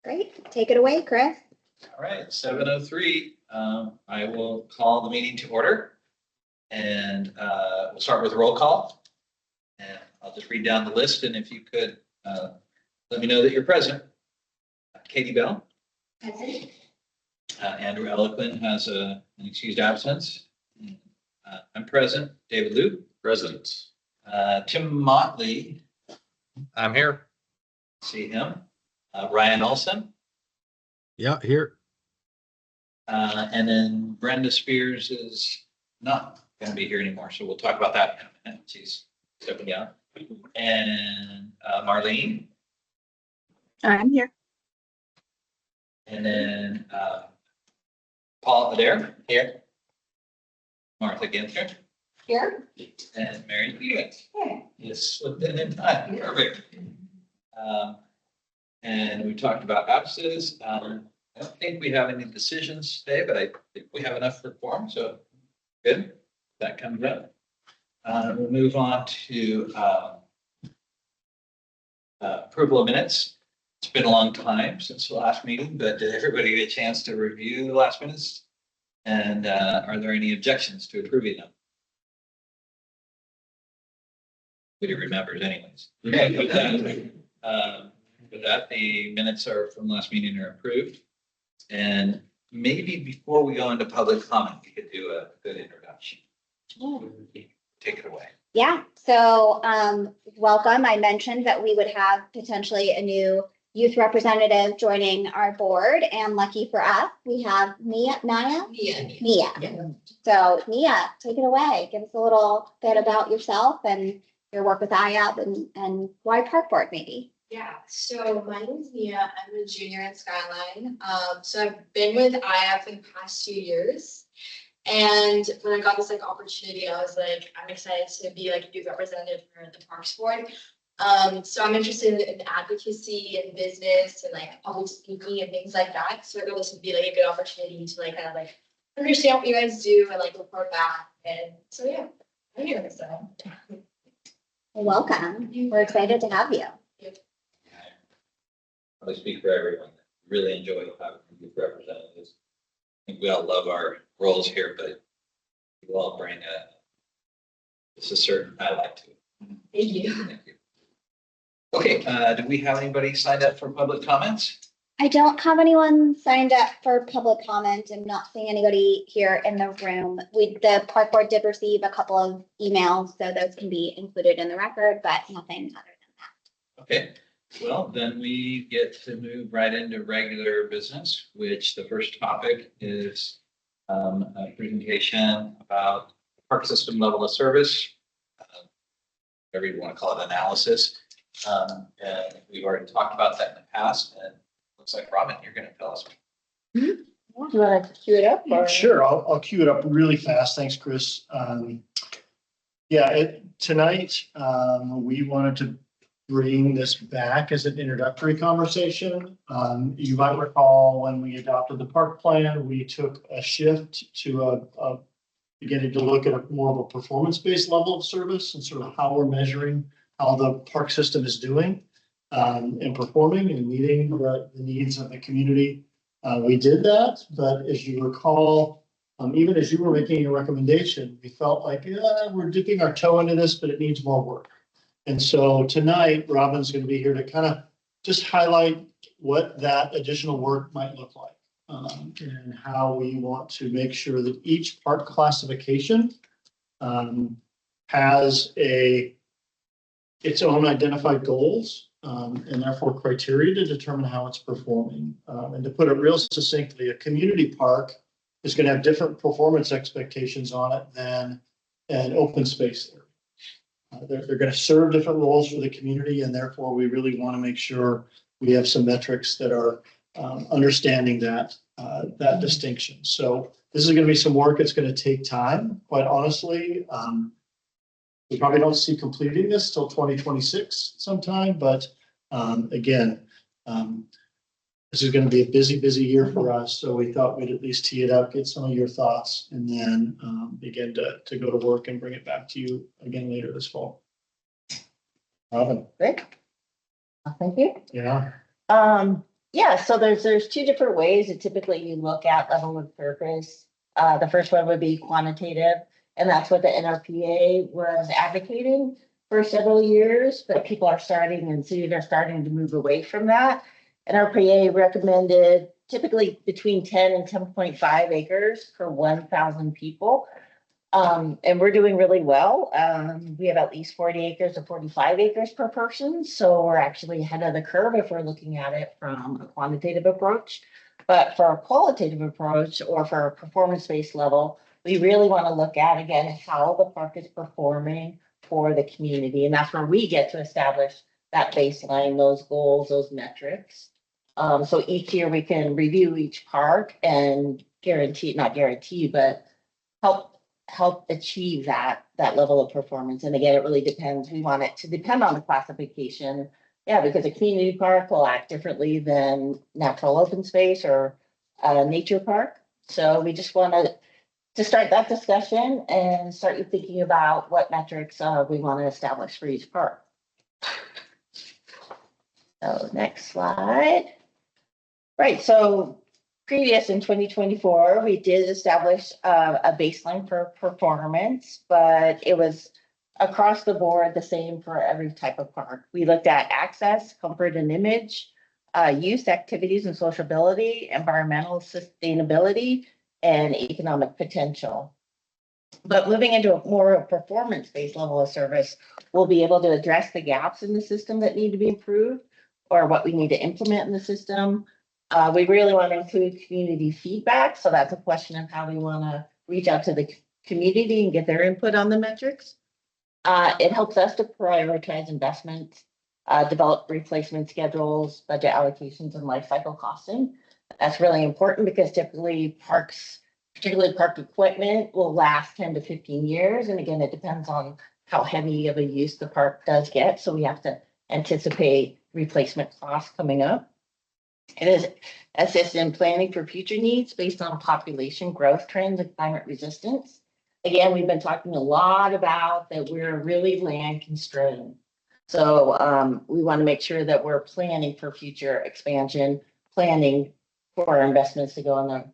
Great. Take it away, Chris. All right, 7:03. I will call the meeting to order. And we'll start with roll call. And I'll just read down the list. And if you could let me know that you're present. Katie Bell. Present. Andrew Eloquin has an excused absence. I'm present. David Liu. Present. Tim Motley. I'm here. See him. Ryan Olson. Yeah, here. And then Brenda Spears is not going to be here anymore. So we'll talk about that in a minute. She's stepping down. And Marlene. I'm here. And then Paul Adair here. Martha Ginther. Here. And Mary Hewitt. Here. Yes, slipped in time. Perfect. And we talked about absences. I don't think we have any decisions today, but I think we have enough for quorum, so good. That comes up. We'll move on to approval of minutes. It's been a long time since the last meeting, but did everybody get a chance to review the last minutes? And are there any objections to approving them? Nobody remembers anyways. With that, the minutes are from last meeting are approved. And maybe before we go into public comment, we could do a good introduction. Take it away. Yeah. So welcome. I mentioned that we would have potentially a new youth representative joining our board. And lucky for us, we have Mia. So Mia, take it away. Give us a little bit about yourself and your work with IAB and why Park Board maybe. Yeah, so my name is Mia. I'm a junior at Skyline. So I've been with IAB for the past 2 years. And when I got this opportunity, I was like, I'm excited to be a youth representative for the Parks Board. So I'm interested in advocacy and business and public speaking and things like that. So I thought this would be a good opportunity to understand what you guys do and report back. And so yeah, I'm here. So Welcome. We're excited to have you. Probably speak for everyone. Really enjoy having youth representatives. I think we all love our roles here, but you all bring it's a certain highlight to it. thank you. Thank you. Okay, do we have anybody signed up for public comments? I don't have anyone signed up for public comment. I'm not seeing anybody here in the room. The Park Board did receive a couple of emails, so those can be included in the record, but nothing other than that. Okay, well, then we get to move right into regular business, which the first topic is a presentation about park system level of service, whatever you want to call it, analysis. And we've already talked about that in the past, and looks like Robin, you're going to tell us. Do you want to cue it up? Or? Sure, I'll cue it up really fast. Thanks, Chris. Tonight we wanted to bring this back as an introductory conversation. You might recall when we adopted the park plan, we took a shift to beginning to look at more of a performance-based level of service and sort of how we're measuring how the park system is doing and performing and meeting the needs of the community. We did that, but as you recall, even as you were making a recommendation, we felt like we're dipping our toe into this, but it needs more work. And so tonight, Robin's going to be here to kind of just highlight what that additional work might look like and how we want to make sure that each park classification has its own identified goals and therefore criteria to determine how it's performing. And to put it real succinctly, a community park is going to have different performance expectations on it than an open space area. They're going to serve different roles for the community, and therefore we really want to make sure we have some metrics that are understanding that distinction. So this is going to be some work. It's going to take time, quite honestly. We probably don't see completing this till 2026 sometime, but again, this is going to be a busy year for us. So we thought we'd at least tee it up, get some of your thoughts, and then begin to go to work and bring it back to you again later this fall. Robin. Great. Thank you. Yeah. Yeah, so there's two different ways that typically you look at level of purpose. The first one would be quantitative, and that's what the NRPA was advocating for several years, but people are starting and cities are starting to move away from that. NRPA recommended typically between 10 and 10.5 acres per 1,000 people. And we're doing really well. We have at least 40 acres to 45 acres per person. So we're actually ahead of the curve if we're looking at it from a quantitative approach. But for a qualitative approach or for a performance-based level, we really want to look at, again, how the park is performing for the community. And that's where we get to establish that baseline, those goals, those metrics. So each year we can review each park and not guarantee, but help achieve that level of performance. And again, it really depends. We want it to depend on the classification. Yeah, because a community park will act differently than natural open space or a nature park. So we just want to start that discussion and start you thinking about what metrics we want to establish for each park. So next slide. Right, so previous in 2024, we did establish a baseline for performance, but it was across the board the same for every type of park. We looked at access, comfort and image, use, activities and sociability, environmental sustainability, and economic potential. But moving into a more performance-based level of service, we'll be able to address the gaps in the system that need to be improved or what we need to implement in the system. We really want to include community feedback. So that's a question of how we want to reach out to the community and get their input on the metrics. It helps us to prioritize investments, develop replacement schedules, budget allocations, and life cycle costing. That's really important because typically parks, particularly park equipment, will last 10 to 15 years. And again, it depends on how heavy of a use the park does get. So we have to anticipate replacement costs coming up. It is assist in planning for future needs based on population growth trends and climate resistance. Again, we've been talking a lot about that we're really land constrained. So we want to make sure that we're planning for future expansion, planning for our investments to go in the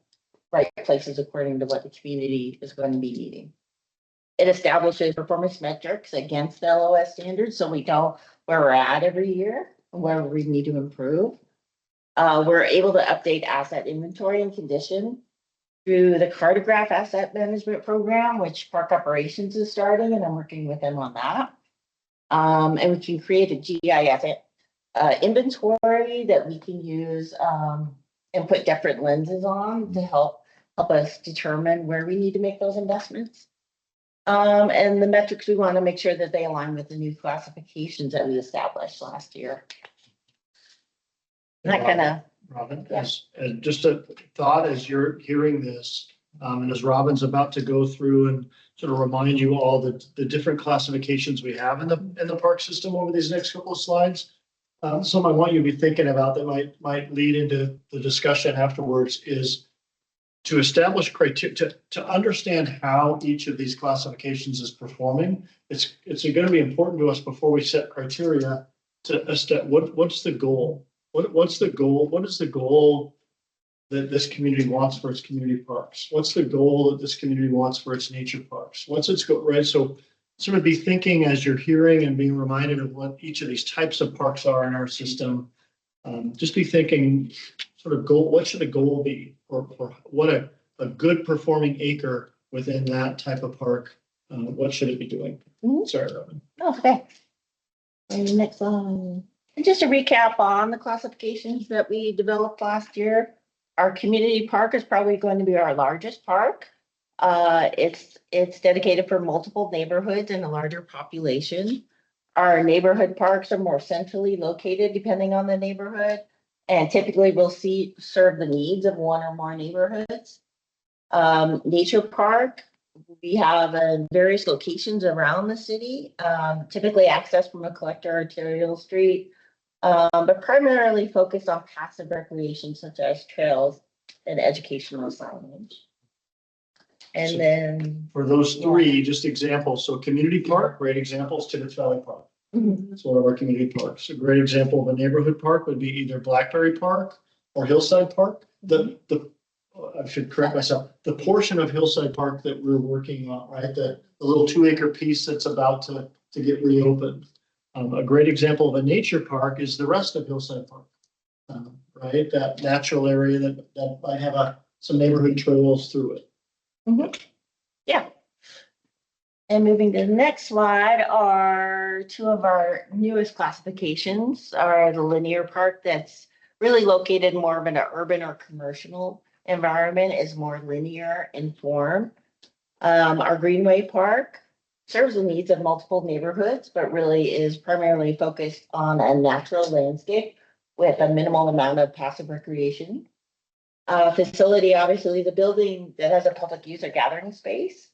right places according to what the community is going to be needing. It establishes performance metrics against the LOS standards, so we know where we're at every year and where we need to improve. We're able to update asset inventory and condition through the cartograph asset management program, which Park Operations is starting, and I'm working with them on that. And we can create a GIS inventory that we can use and put different lenses on to help us determine where we need to make those investments. And the metrics, we want to make sure that they align with the new classifications that we established last year. That kind of. Robin, Yeah. as just a thought as you're hearing this, and as Robin's about to go through and sort of remind you all the different classifications we have in the park system over these next couple of slides. Some I want you to be thinking about that might lead into the discussion afterwards is to establish criteria, to understand how each of these classifications is performing. It's going to be important to us before we set criteria to establish what's the goal. What's the goal? What is the goal that this community wants for its community parks? What's the goal that this community wants for its nature parks? What's its goal, right? So sort of be thinking as you're hearing and being reminded of what each of these types of parks are in our system. Just be thinking sort of goal, what should the goal be? Or what a good performing acre within that type of park, what should it be doing? Mm-hmm. Sorry, Robin. Oh, okay. And the next one. And just a recap on the classifications that we developed last year. Our community park is probably going to be our largest park. It's dedicated for multiple neighborhoods and a larger population. Our neighborhood parks are more centrally located depending on the neighborhood, and typically will serve the needs of one or more neighborhoods. Nature park, we have various locations around the city, typically accessed from a collector arterial street. But primarily focused on passive recreation such as trails and educational signage. And So then for those three, just examples. So community park, great examples, Tibbetts Valley Park. Mhm. It's one of our community parks. A great example of a neighborhood park would be either Blackberry Park or Hillside Park. I should correct myself, the portion of Hillside Park that we're working on, right, the little 2 acre piece that's about to get reopened. A great example of a nature park is the rest of Hillside Park. Right, that natural area that might have some neighborhood trails through it. Yeah. And moving to the next slide are two of our newest classifications are the linear park that's really located more of in an urban or commercial environment is more linear in form. Our Greenway Park serves the needs of multiple neighborhoods, but really is primarily focused on a natural landscape with a minimal amount of passive recreation. Facility, obviously, the building that has a public use or gathering space.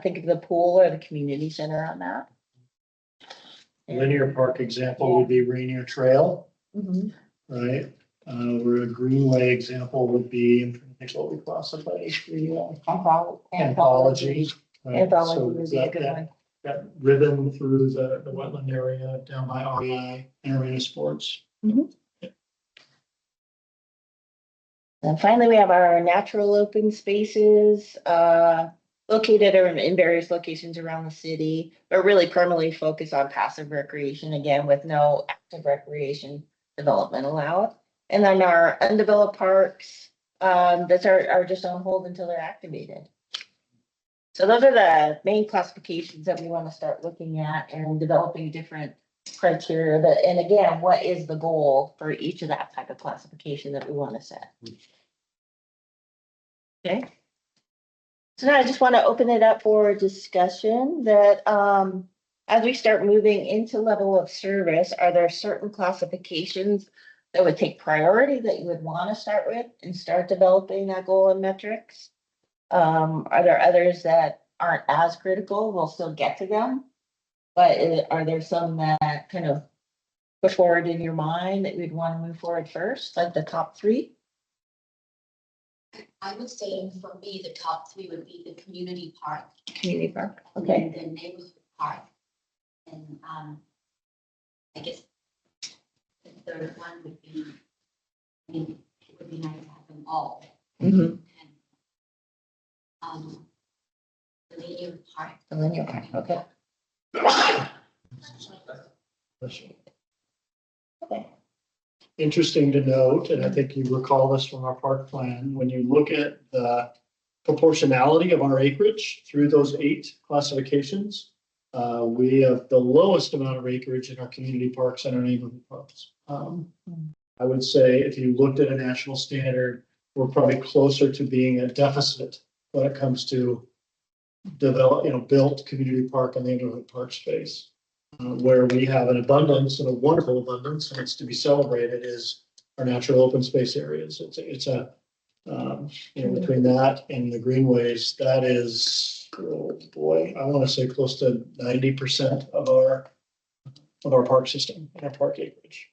Think of the pool or the community center on that. Linear park example would be Rainier Trail, right? Where a Greenway example would be, I'm trying to think what we classify HDL. Anthology. Right? Anthology So would be a good one. that ribbon through the wetland area down by REI and Arena Sports. And finally, we have our natural open spaces, located in various locations around the city, but really primarily focused on passive recreation, again, with no active recreation development allowed. And then our undeveloped parks, that are just on hold until they're activated. So those are the main classifications that we want to start looking at and developing different criteria. And again, what is the goal for each of that type of classification that we want to set? Okay. So now I just want to open it up for discussion that as we start moving into level of service, are there certain classifications that would take priority that you would want to start with and start developing that goal and metrics? Are there others that aren't as critical? We'll still get to them. But are there some that kind of push forward in your mind that you'd want to move forward first, like the top three? I would say for me, the top three would be the community park. Community park, And okay. then the neighborhood park. And I guess the third one would be, I mean, it would be nice to have them all. Mhm. And, the linear park. The linear park, okay. Okay. Interesting to note, and I think you recall this from our park plan, when you look at the proportionality of our acreage through those 8 classifications, we have the lowest amount of acreage in our community parks and our neighborhood parks. I would say if you looked at a national standard, we're probably closer to being a deficit when it comes to built community park and neighborhood park space. Where we have an abundance and a wonderful abundance, and it's to be celebrated, is our natural open space areas. It's a between that and the greenways, that is, oh boy, I want to say close to 90% of our park system and our park acreage.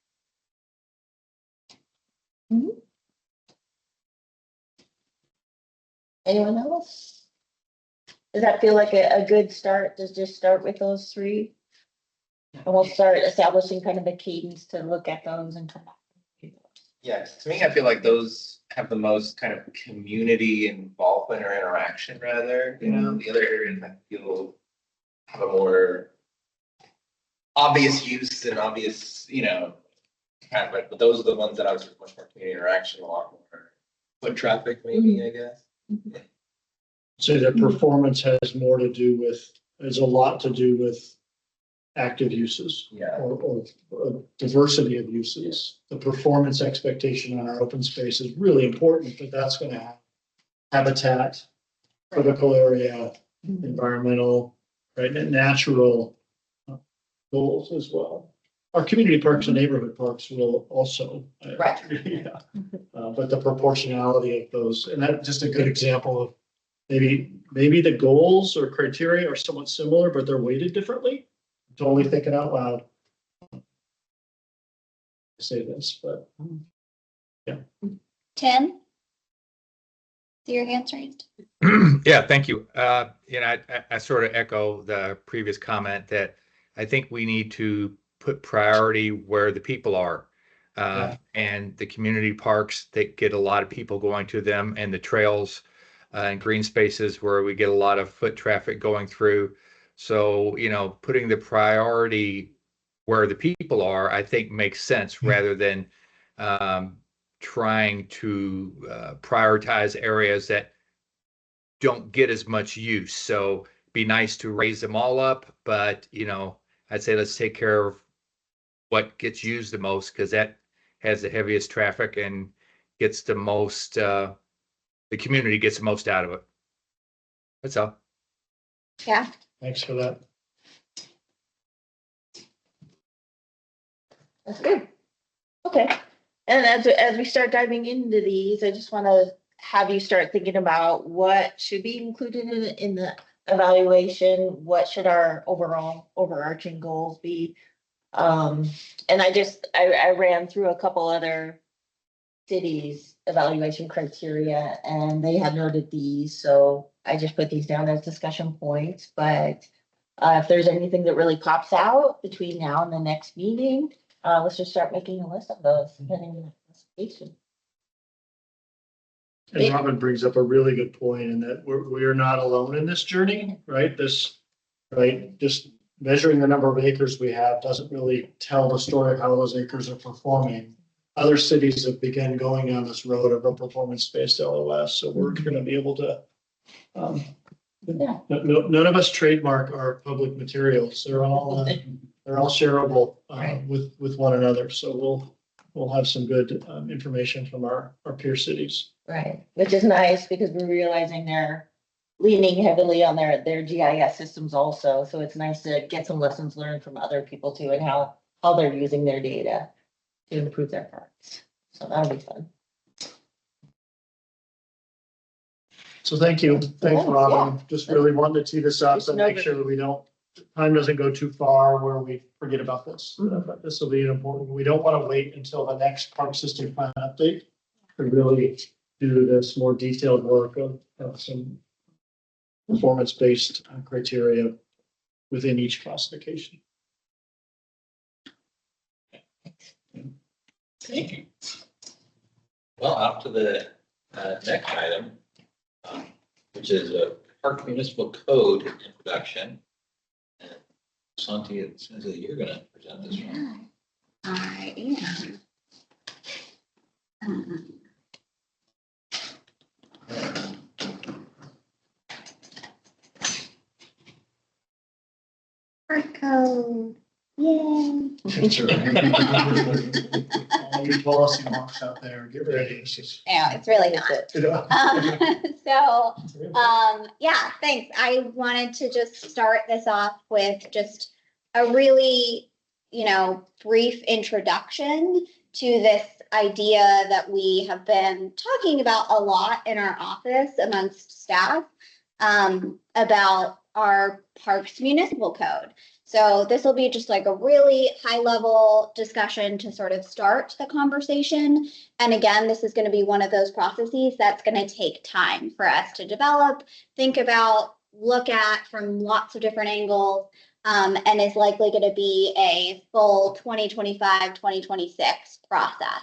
Anyone else? Does that feel like a good start? Does just start with those 3? And we'll start establishing kind of a cadence to look at those and come back. Yeah, to me, I feel like those have the most kind of community involvement or interaction rather, the other areas I feel have a more obvious use and obvious, kind of like, but those are the ones that I was much more community interaction, a lot more foot traffic maybe, I guess. So the performance has a lot to do with active uses. Yeah. Or diversity of uses. The performance expectation on our open space is really important, but that's going to have habitat, critical area, environmental, right, and natural goals as well. Our community parks and neighborhood parks will also. Right. Yeah. But the proportionality of those, and that's just a good example of maybe the goals or criteria are somewhat similar, but they're weighted differently. Totally thinking out loud. I say this, but yeah. Tim? See your hands raised? Yeah, thank you. I sort of echo the previous comment that I think we need to put priority where the people are. And the community parks that get a lot of people going to them, and the trails and green spaces where we get a lot of foot traffic going through. So, putting the priority where the people are, I think makes sense rather than trying to prioritize areas that don't get as much use. So be nice to raise them all up, but I'd say let's take care of what gets used the most, because that has the heaviest traffic and gets the most, the community gets the most out of it. That's all. Yeah. Thanks for that. That's good. Okay. And as we start diving into these, I just want to have you start thinking about what should be included in the evaluation, what should our overall overarching goals be. And I ran through a couple other cities' evaluation criteria, and they had noted these, so I just put these down as discussion points. But if there's anything that really pops out between now and the next meeting, let's just start making a list of those. And Robin brings up a really good point in that we're not alone in this journey, right? Just measuring the number of acres we have doesn't really tell the story of how those acres are performing. Other cities have begun going down this road of a performance-based LOS, so we're going to be able to. None of us trademark our public materials. They're all shareable with one another. So we'll have some good information from our peer cities. Right, which is nice because we're realizing they're leaning heavily on their GIS systems also. So it's nice to get some lessons learned from other people too, and how they're using their data to improve their parks. So that'll be fun. So thank you. Thanks, Robin. Yeah. Just really wanted to tee this up Just and know make that- sure that time doesn't go too far where we forget about this. But this will be important. We don't want to wait until the next park system plan update to really do this more detailed work of some performance-based criteria within each classification. Thank you. Well, up to the next item, which is a Park Municipal Code introduction. Santi, it says that you're going to present this one. I am. Park code. Yay. All you policy wonks out there, get ready. It's just, Yeah, it's really not. Yeah, thanks. I wanted to just start this off with just a really, brief introduction to this idea that we have been talking about a lot in our office amongst staff, about our Parks Municipal Code. So this will be just like a really high level discussion to sort of start the conversation. And again, this is going to be one of those processes that's going to take time for us to develop, think about, look at from lots of different angles, and is likely going to be a full 2025, 2026 process.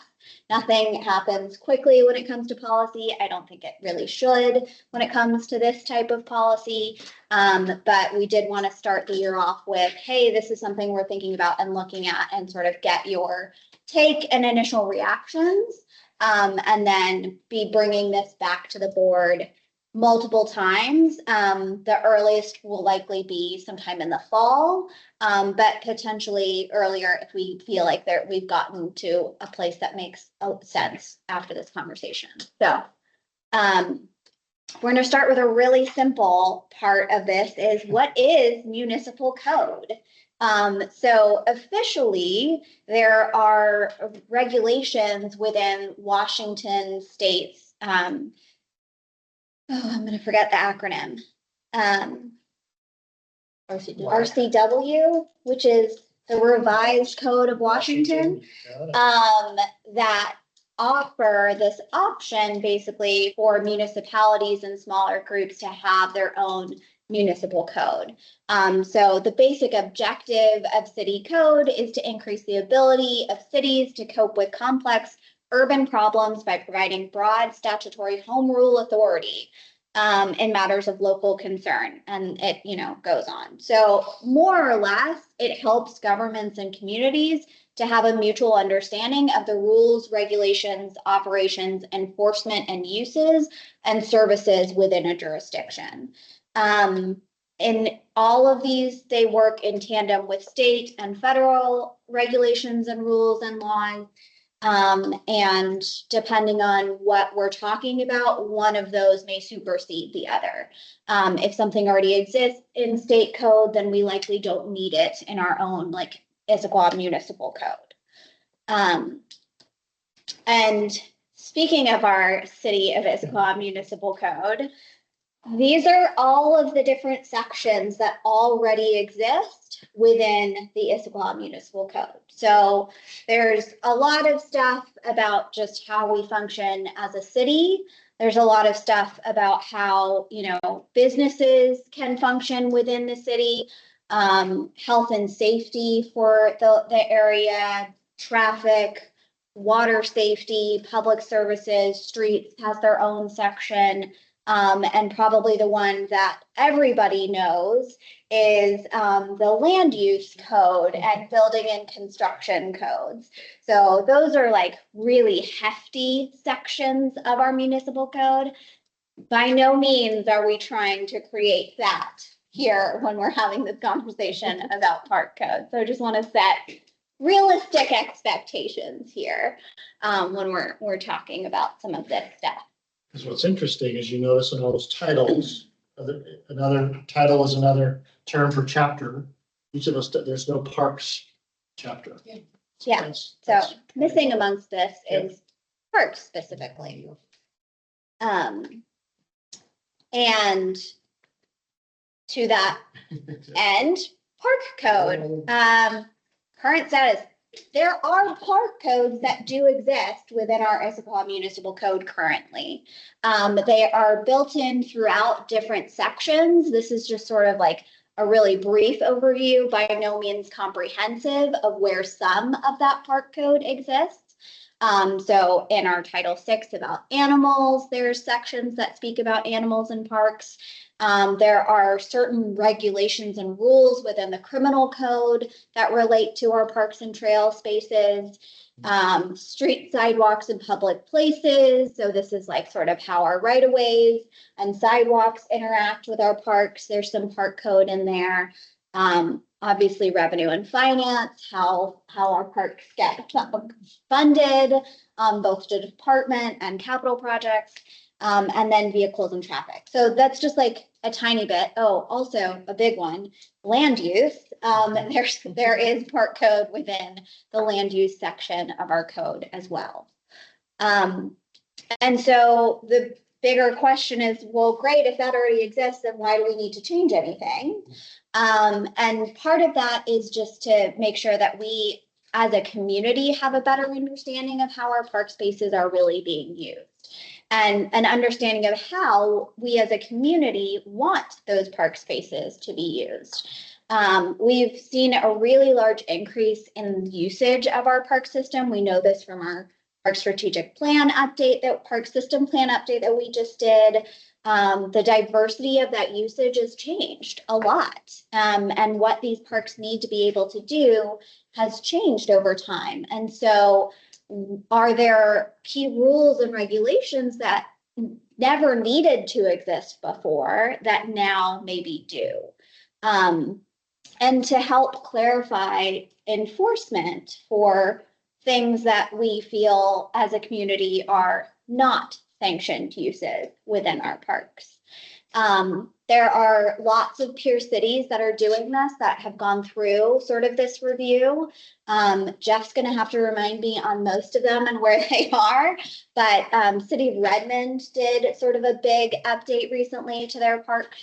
Nothing happens quickly when it comes to policy. I don't think it really should when it comes to this type of policy. But we did want to start the year off with, hey, this is something we're thinking about and looking at, and sort of get your take and initial reactions. And then be bringing this back to the board multiple times. The earliest will likely be sometime in the fall, but potentially earlier if we feel like we've gotten to a place that makes sense after this conversation. So we're going to start with a really simple part of this is, what is municipal code? So officially, there are regulations within Washington state's I'm going to forget the acronym. RCW, which is the Revised Code of Washington, that offer this option basically for municipalities and smaller groups to have their own municipal code. So the basic objective of city code is to increase the ability of cities to cope with complex urban problems by providing broad statutory home rule authority in matters of local concern. And it, goes on. So more or less, it helps governments and communities to have a mutual understanding of the rules, regulations, operations, enforcement, and uses and services within a jurisdiction. In all of these, they work in tandem with state and federal regulations and rules and laws. And depending on what we're talking about, one of those may supersede the other. If something already exists in state code, then we likely don't need it in our own, like, Issaquah municipal code. And speaking of our city of Issaquah municipal code, these are all of the different sections that already exist within the Issaquah Municipal Code. So there's a lot of stuff about just how we function as a city. There's a lot of stuff about how, businesses can function within the city, health and safety for the area, traffic, water safety, public services, streets has their own section. And probably the one that everybody knows is the land use code and building and construction codes. So those are like really hefty sections of our municipal code. By no means are we trying to create that here when we're having this conversation about park code. So I just want to set realistic expectations here when we're talking about some of this stuff. Because what's interesting is you notice in all those titles, another title is another term for chapter. Each of us, there's no parks chapter. Yeah, so missing amongst this is parks specifically. And to that end, park code, current status. There are park codes that do exist within our Issaquah Municipal Code currently. They are built in throughout different sections. This is just sort of like a really brief overview, by no means comprehensive, of where some of that park code exists. So in our Title VI about animals, there's sections that speak about animals in parks. There are certain regulations and rules within the criminal code that relate to our parks and trail spaces, street sidewalks and public places. So this is like sort of how our right of ways and sidewalks interact with our parks. There's some park code in there. Obviously revenue and finance, how our parks get funded, both to department and capital projects. And then vehicles and traffic. So that's just like a tiny bit. Oh, also a big one, land use. There is park code within the land use section of our code as well. And so the bigger question is, well, great, if that already exists, then why do we need to change anything? And part of that is just to make sure that we as a community have a better understanding of how our park spaces are really being used. And an understanding of how we as a community want those park spaces to be used. We've seen a really large increase in usage of our park system. We know this from our park strategic plan update, that park system plan update that we just did. The diversity of that usage has changed a lot. And what these parks need to be able to do has changed over time. And so are there key rules and regulations that never needed to exist before that now maybe do? And to help clarify enforcement for things that we feel as a community are not sanctioned uses within our parks. There are lots of peer cities that are doing this, that have gone through sort of this review. Jeff's going to have to remind me on most of them and where they are, but City of Redmond did sort of a big update recently to their park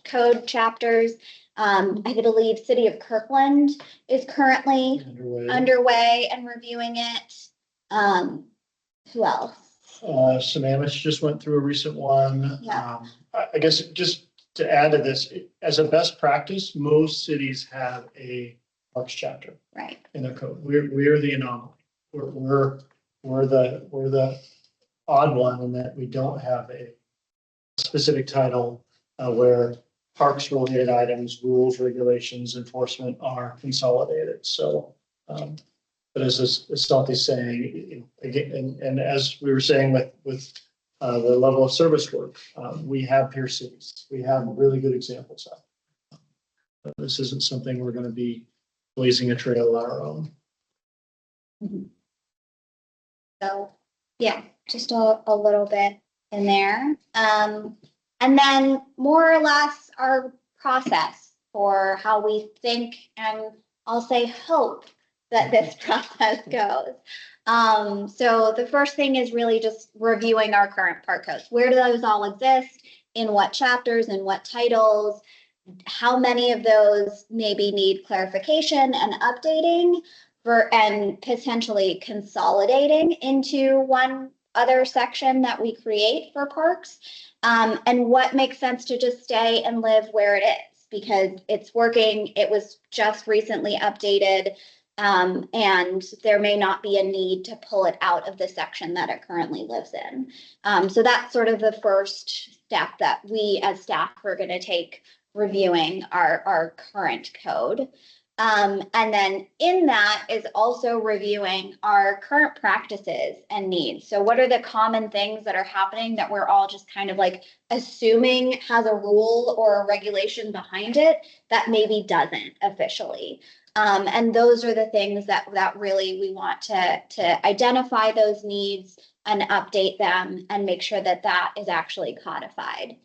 code chapters. I believe City of Kirkland is currently underway and reviewing it. Who else? Sammamish just went through a recent one. Yeah. I guess just to add to this, as a best practice, most cities have a parks chapter Right. in their code. We're the anomaly. We're the odd one in that we don't have a specific title where parks related items, rules, regulations, enforcement are consolidated. So, but as Salty's saying, again, and as we were saying with the level of service work, we have peer cities. We have really good examples of. This isn't something we're going to be blazing a trail on our own. So, yeah, just a little bit in there. And then more or less our process for how we think and I'll say hope that this process goes. So the first thing is really just reviewing our current park codes. Where do those all exist? In what chapters and what titles? How many of those maybe need clarification and updating and potentially consolidating into one other section that we create for parks? And what makes sense to just stay and live where it is because it's working. It was just recently updated. And there may not be a need to pull it out of the section that it currently lives in. So that's sort of the first step that we as staff are going to take reviewing our current code. And then in that is also reviewing our current practices and needs. So what are the common things that are happening that we're all just kind of like assuming has a rule or a regulation behind it that maybe doesn't officially. And those are the things that really we want to identify those needs and update them and make sure that that is actually codified.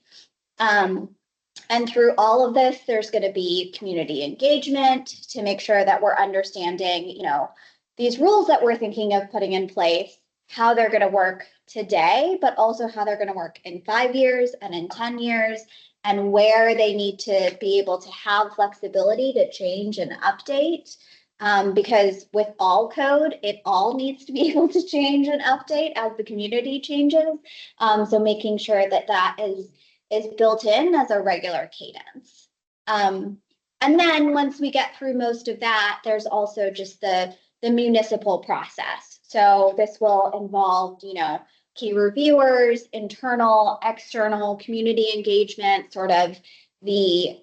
And through all of this, there's going to be community engagement to make sure that we're understanding, you know, these rules that we're thinking of putting in place, how they're going to work today, but also how they're going to work in 5 years and in 10 years, and where they need to be able to have flexibility to change and update. Because with all code, it all needs to be able to change and update as the community changes. So making sure that that is built in as a regular cadence. And then once we get through most of that, there's also just the municipal process. So this will involve, you know, key reviewers, internal, external community engagement, sort of the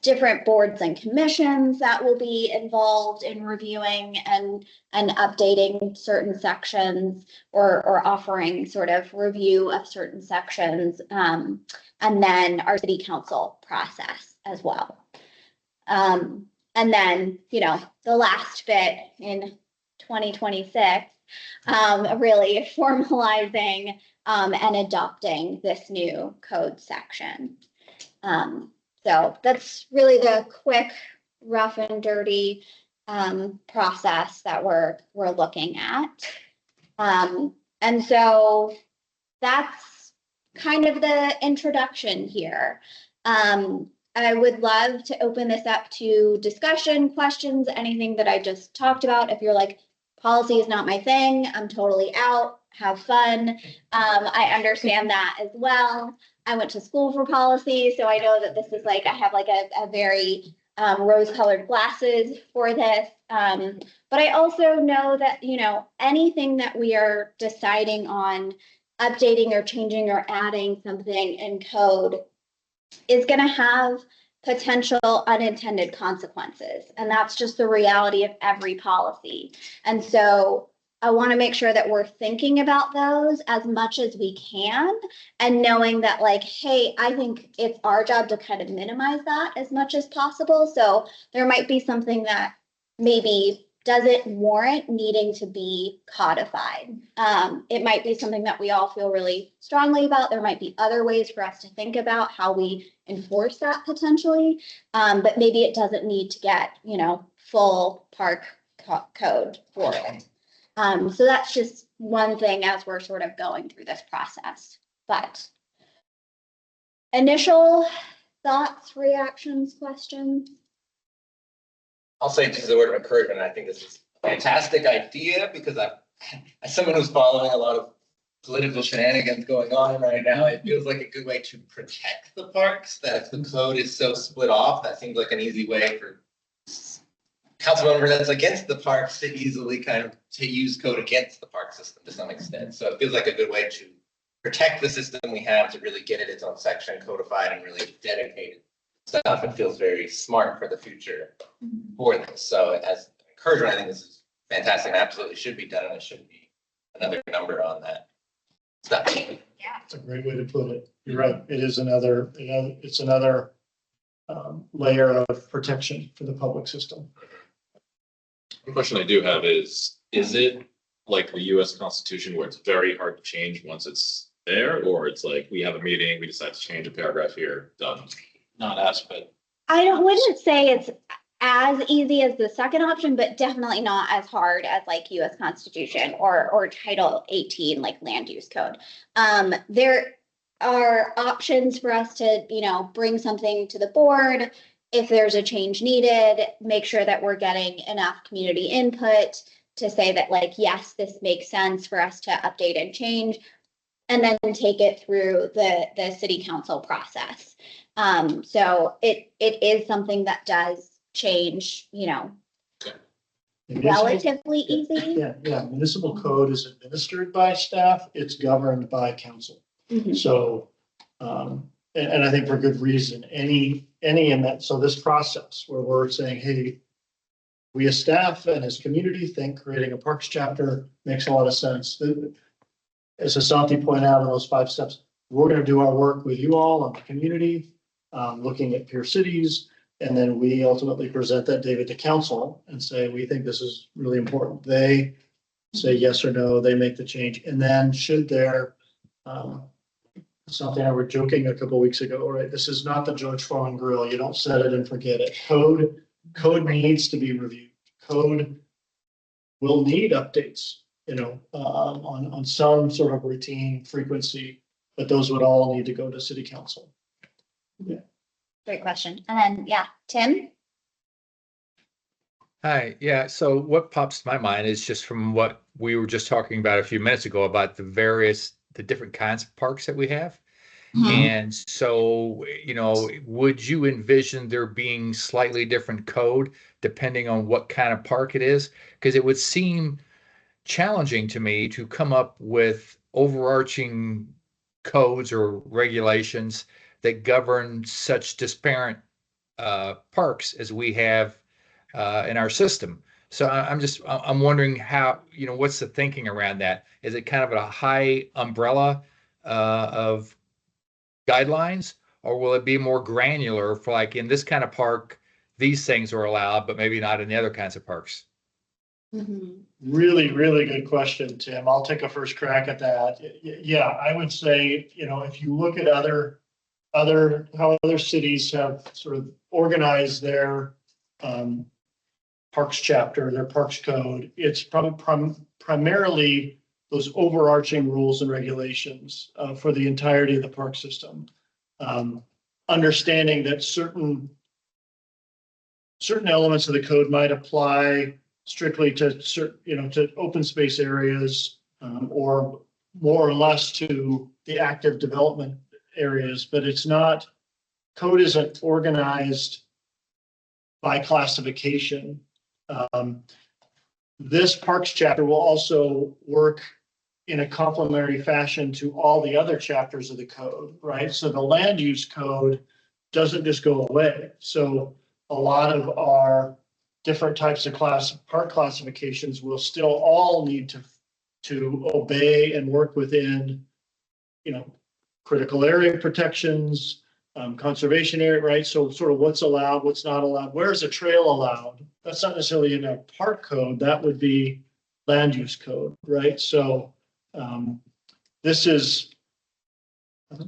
different boards and commissions that will be involved in reviewing and updating certain sections or offering sort of review of certain sections, and then our city council process as well. And then, you know, the last bit in 2026, really formalizing and adopting this new code section. So that's really the quick, rough and dirty process that we're looking at. And so that's kind of the introduction here. I would love to open this up to discussion, questions, anything that I just talked about. If you're like, policy is not my thing, I'm totally out, have fun. I understand that as well. I went to school for policy, so I know that this is like, I have like a very rose-colored glasses for this. But I also know that, you know, anything that we are deciding on updating or changing or adding something in code is going to have potential unintended consequences. And that's just the reality of every policy. And so I want to make sure that we're thinking about those as much as we can and knowing that like, hey, I think it's our job to kind of minimize that as much as possible. So there might be something that maybe doesn't warrant needing to be codified. It might be something that we all feel really strongly about. There might be other ways for us to think about how we enforce that potentially, but maybe it doesn't need to get, you know, full park code for it. So that's just one thing as we're sort of going through this process. But initial thoughts, reactions, questions? I'll say just the word of encouragement. I think this is a fantastic idea because as someone who's following a lot of political shenanigans going on right now, it feels like a good way to protect the parks, that if the code is so split off, that seems like an easy way for council member that's against the parks to easily kind of to use code against the park system to some extent. So it feels like a good way to protect the system we have, to really get it its own section codified and really dedicated stuff. It feels very smart for the future for this. So as encouragement, I think this is fantastic and absolutely should be done, and it should be another number on that stuff. It's a great way to put it. You're right. It is another, it's another layer of protection for the public system. One question I do have is it like the US Constitution where it's very hard to change once it's there? Or it's like, we have a meeting, we decide to change a paragraph here, done? Not us, but Wouldn't say it's as easy as the second option, but definitely not as hard as like US Constitution or Title 18, like land use code. There are options for us to, bring something to the board. If there's a change needed, make sure that we're getting enough community input to say that like, yes, this makes sense for us to update and change, and then take it through the city council process. So it is something that does change, relatively easy. Yeah. Municipal code is administered by staff. It's governed by council. Mhm. So, and I think for good reason, any in that, so this process where we're saying, hey, we as staff and as community think creating a parks chapter makes a lot of sense. As Asante pointed out in those 5 steps, we're going to do our work with you all and the community, looking at peer cities. And then we ultimately present that data to council and say, we think this is really important. They say yes or no, they make the change. And then should there, something I were joking a couple of weeks ago, right? This is not the George Foreman grill. You don't set it and forget it. Code needs to be reviewed. Code will need updates, on some sort of routine frequency, but those would all need to go to city council. Great question. And then, Tim? Hi, yeah, so what pops to my mind is just from what we were just talking about a few minutes ago about the different kinds of parks that we have. And so, would you envision there being slightly different code depending on what kind of park it is? Because it would seem challenging to me to come up with overarching codes or regulations that govern such disparate parks as we have in our system. So I'm wondering how, what's the thinking around that? Is it kind of a high umbrella of guidelines, or will it be more granular for like in this kind of park, these things are allowed, but maybe not in the other kinds of parks? Really, really good question, Tim. I'll take a first crack at that. Yeah, I would say, if you look at how other cities have sort of organized their parks chapter, their parks code, it's probably primarily those overarching rules and regulations for the entirety of the park system. Understanding that certain elements of the code might apply strictly to to open space areas, or more or less to the active development areas, but code isn't organized by classification. This parks chapter will also work in a complementary fashion to all the other chapters of the code, right? So the land use code doesn't just go away. So a lot of our different types of park classifications will still all need to obey and work within, critical area protections, conservation area, right? So sort of what's allowed, what's not allowed, where's a trail allowed? That's not necessarily in a park code, that would be land use code, right? So this is, I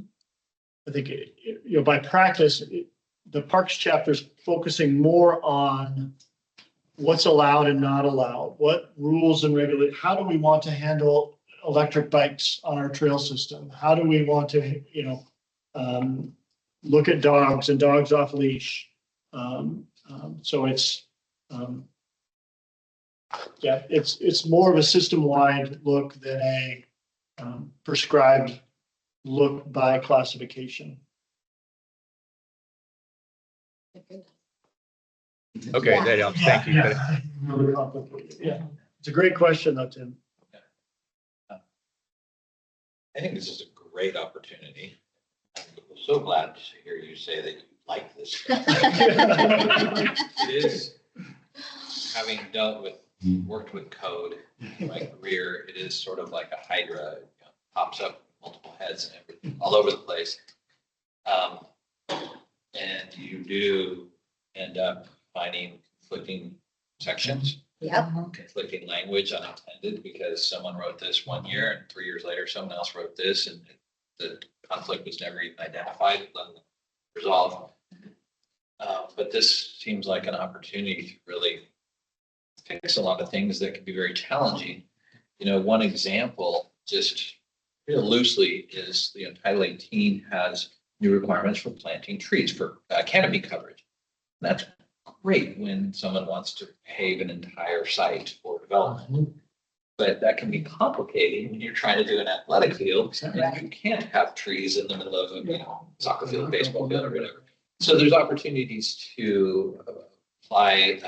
think, by practice, the parks chapter is focusing more on what's allowed and not allowed, what rules and regulations, how do we want to handle electric bikes on our trail system? How do we want to, look at dogs and dogs off leash? So it's, it's more of a system-wide look than prescribed look by classification. Okay, that helps. Thank you. Yeah. Really complicated. Yeah, it's a great question though, Tim. I think this is a great opportunity. I'm so glad to hear you say that you like this. It is, having worked with code in my career, it is sort of like a hydra, pops up multiple heads and everything all over the place. And you do end up finding conflicting sections. Yep. Conflicting language unintended because someone wrote this one year and 3 years later, someone else wrote this and the conflict was never even identified, let alone resolved. But this seems like an opportunity to really fix a lot of things that can be very challenging. One example, just real loosely, is the Untitled 18 has new requirements for planting trees for canopy coverage. That's great when someone wants to pave an entire site for development. But that can be complicated when you're trying to do an athletic field. And you can't have trees in the middle of a soccer field, baseball field, or whatever. So there's opportunities to apply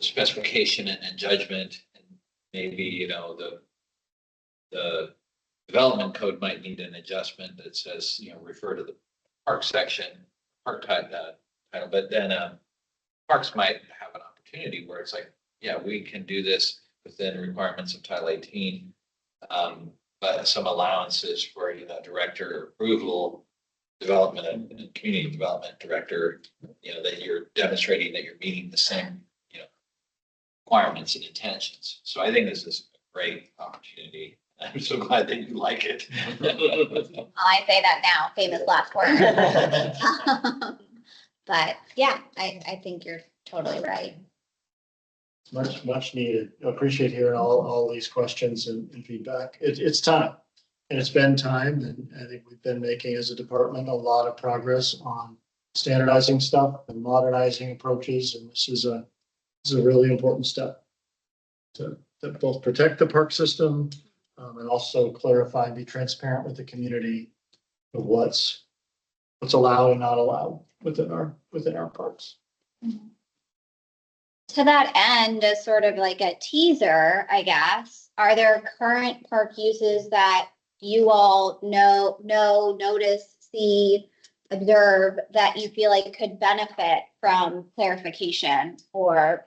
specification and judgment, and maybe the development code might need an adjustment that says refer to the park section, park title, but then parks might have an opportunity where it's like, yeah, we can do this within requirements of Title 18, but some allowances for director approval, development and community development director, that you're demonstrating that you're meeting the same requirements and intentions. So I think this is a great opportunity. I'm so glad that you like it. I say that now, famous last word. But yeah, I think you're totally right. Much needed. I appreciate hearing all these questions and feedback. It's time. And it's been time, and I think we've been making as a department a lot of progress on standardizing stuff and modernizing approaches. And this is a really important step to both protect the park system and also clarify and be transparent with the community of what's allowed and not allowed within our parks. To that end, as sort of like a teaser, I guess, are there current park uses that you all know, notice, see, observe that you feel like could benefit from clarification or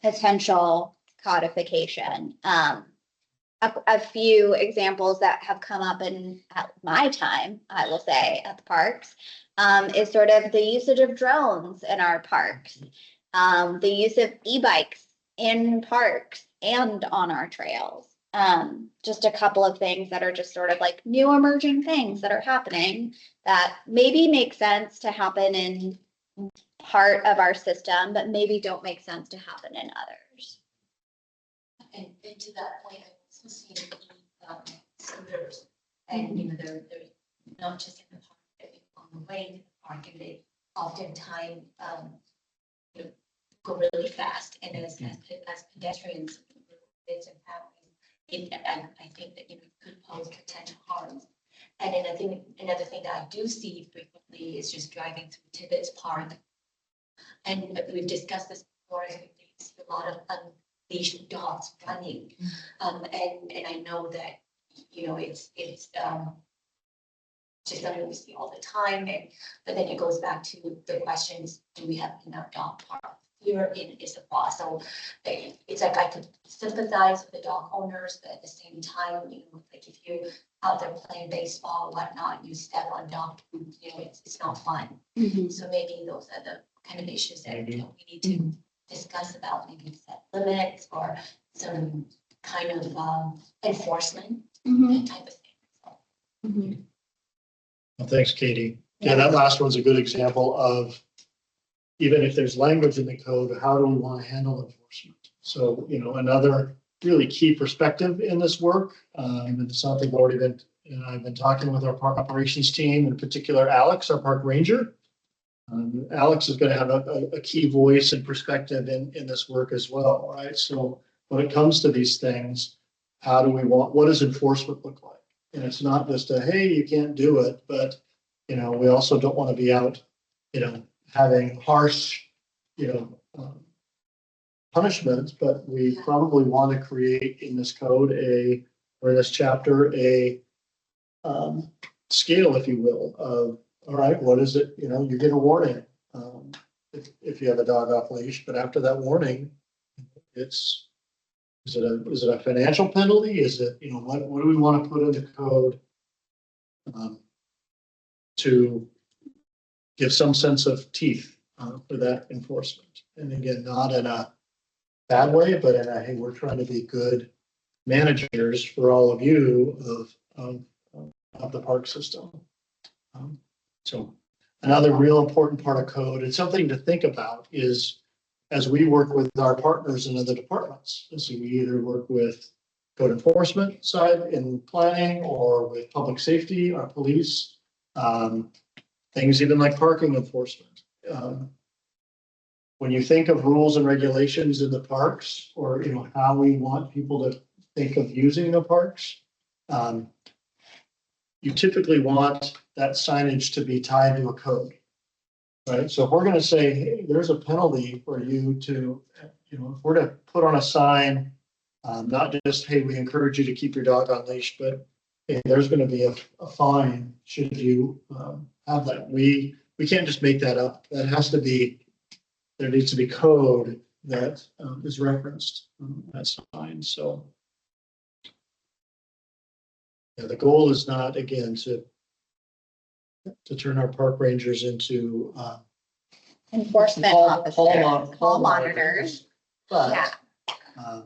potential codification? A few examples that have come up at my time, I will say, at the parks, is sort of the usage of drones in our parks, the use of e-bikes in parks and on our trails. Just a couple of things that are just sort of like new emerging things that are happening that maybe make sense to happen in part of our system, but maybe don't make sense to happen in others. And to that point, I've also seen scooters, and they're not just in the park, but on the way to the park, and they oftentimes go really fast, and as pedestrians, kids and families, I think that could pose potential harms. And then I think another thing that I do see frequently is just driving through Tibbetts Park, and we've discussed this before. I see a lot of unleashed dogs running, and I know that it's just something we see all the time. But then it goes back to the questions: do we have enough dog parks here in Issaquah? So it's like I could sympathize with the dog owners, but at the same time, like if you're out there playing baseball or whatnot, you step on dog food, it's not fun. Mm-hmm. So maybe those are the kind of issues that we need to discuss about, maybe set limits or some kind of enforcement type of thing. So. Mm-hmm. Well, thanks, Katie. Yeah, that last one's a good example of, even if there's language in the code, how do we want to handle enforcement? So, another really key perspective in this work, and something I've been talking with our park operations team, in particular, Alex, our park ranger. Alex is going to have a key voice and perspective in this work as well, right? So when it comes to these things, how do we want, what does enforcement look like? And it's not just a, hey, you can't do it, but, you know, we also don't want to be out, you know, having harsh, you know, punishments, but we probably want to create in this code or this chapter, scale, if you will, of, all right, what is it, you know, you get a warning. If you have a dog off leash, but after that warning, is it a financial penalty? Is it, you know, what do we want to put in the code? To give some sense of teeth for that enforcement. And again, not in a bad way, but in a, hey, we're trying to be good managers for all of you of the park system. So another real important part of code, and something to think about, is as we work with our partners in other departments. So we either work with code enforcement side in planning, or with public safety, our police, things even like parking enforcement. When you think of rules and regulations in the parks, or, you know, how we want people to think of using the parks, you typically want that signage to be tied to a code, right? So if we're going to say, hey, there's a penalty for you to, you know, if we're to put on a sign, not just, hey, we encourage you to keep your dog on leash, but hey, there's going to be a fine should you have that. We can't just make that up. That has to be, there needs to be code that is referenced that sign. So yeah, the goal is not, again, to turn our park rangers into Enforcement officers, hall monitors. But Yeah.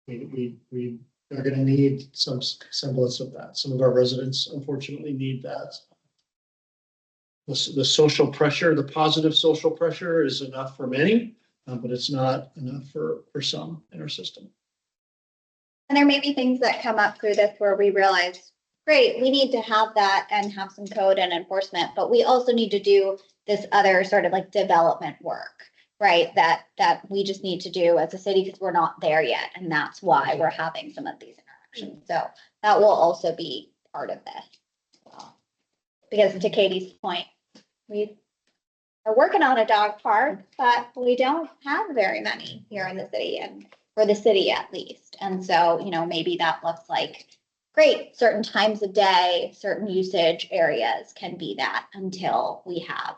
we are going to need some semblance of that. Some of our residents unfortunately need that. The social pressure, the positive social pressure is enough for many, but it's not enough for some in our system. And there may be things that come up through this where we realize, great, we need to have that and have some code and enforcement, but we also need to do this other sort of like development work, right? That we just need to do as a city because we're not there yet. And that's why we're having some of these interactions. So that will also be part of this. Because to Katie's point, we are working on a dog park, but we don't have very many here in the city, and for the city at least. And so, you know, maybe that looks like, great, certain times of day, certain usage areas can be that until we have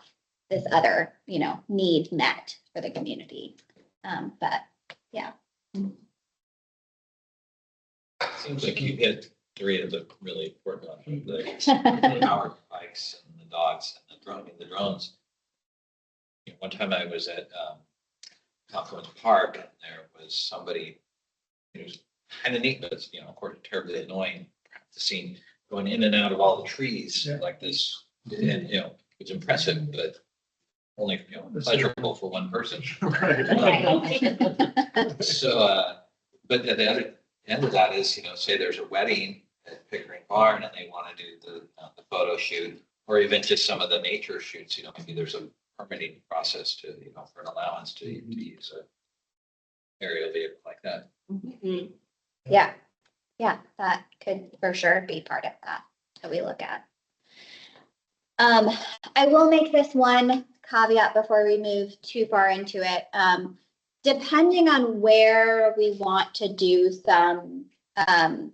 this other, you know, need met for the community. But yeah. Seems like you hit three of the really important ones, the powered bikes and the dogs and the drones. You know, one time I was at Confluence Park, and there was somebody who was kind of neat, but, you know, of course, terribly annoying. The scene going in and out of all the trees like this, and, you know, it's impressive, but only, you know, pleasurable for one person. So, but at the other end of that is, you know, say there's a wedding at Pickering Barn and they want to do the photo shoot, or even just some of the nature shoots, you know, maybe there's a permitting process to, you know, for an allowance to use a aerial vehicle like that. Mm-hmm. Yeah. Yeah, that could for sure be part of that we look at. I will make this one caveat before we move too far into it. Depending on where we want to do some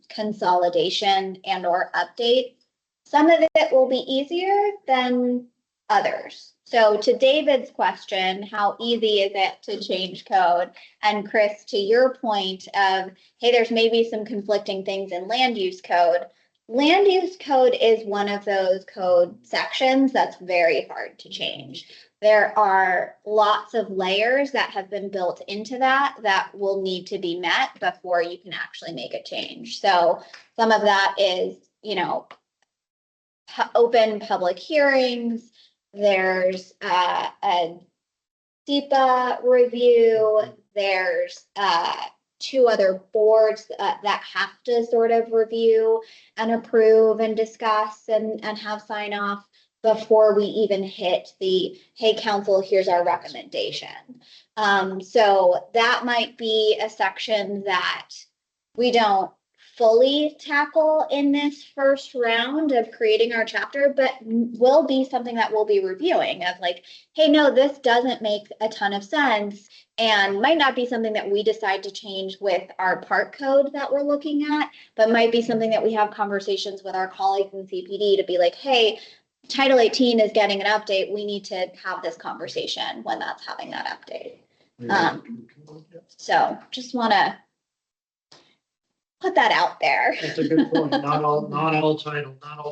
consolidation and or update, some of it will be easier than others. So to David's question, how easy is it to change code? And Chris, to your point of, hey, there's maybe some conflicting things in land use code. Land use code is one of those code sections that's very hard to change. There are lots of layers that have been built into that will need to be met before you can actually make a change. So some of that is, you know, open public hearings. There's a DEPA review. There's two other boards that have to sort of review and approve and discuss and have sign off before we even hit the, hey, council, here's our recommendation. So that might be a section that we don't fully tackle in this first round of creating our chapter, but will be something that we'll be reviewing of like, hey, no, this doesn't make a ton of sense and might not be something that we decide to change with our park code that we're looking at, but might be something that we have conversations with our colleagues in CPD to be like, hey, Title 18 is getting an update. We need to have this conversation when that's having that update. So just want to put that out there. That's a good point. Not all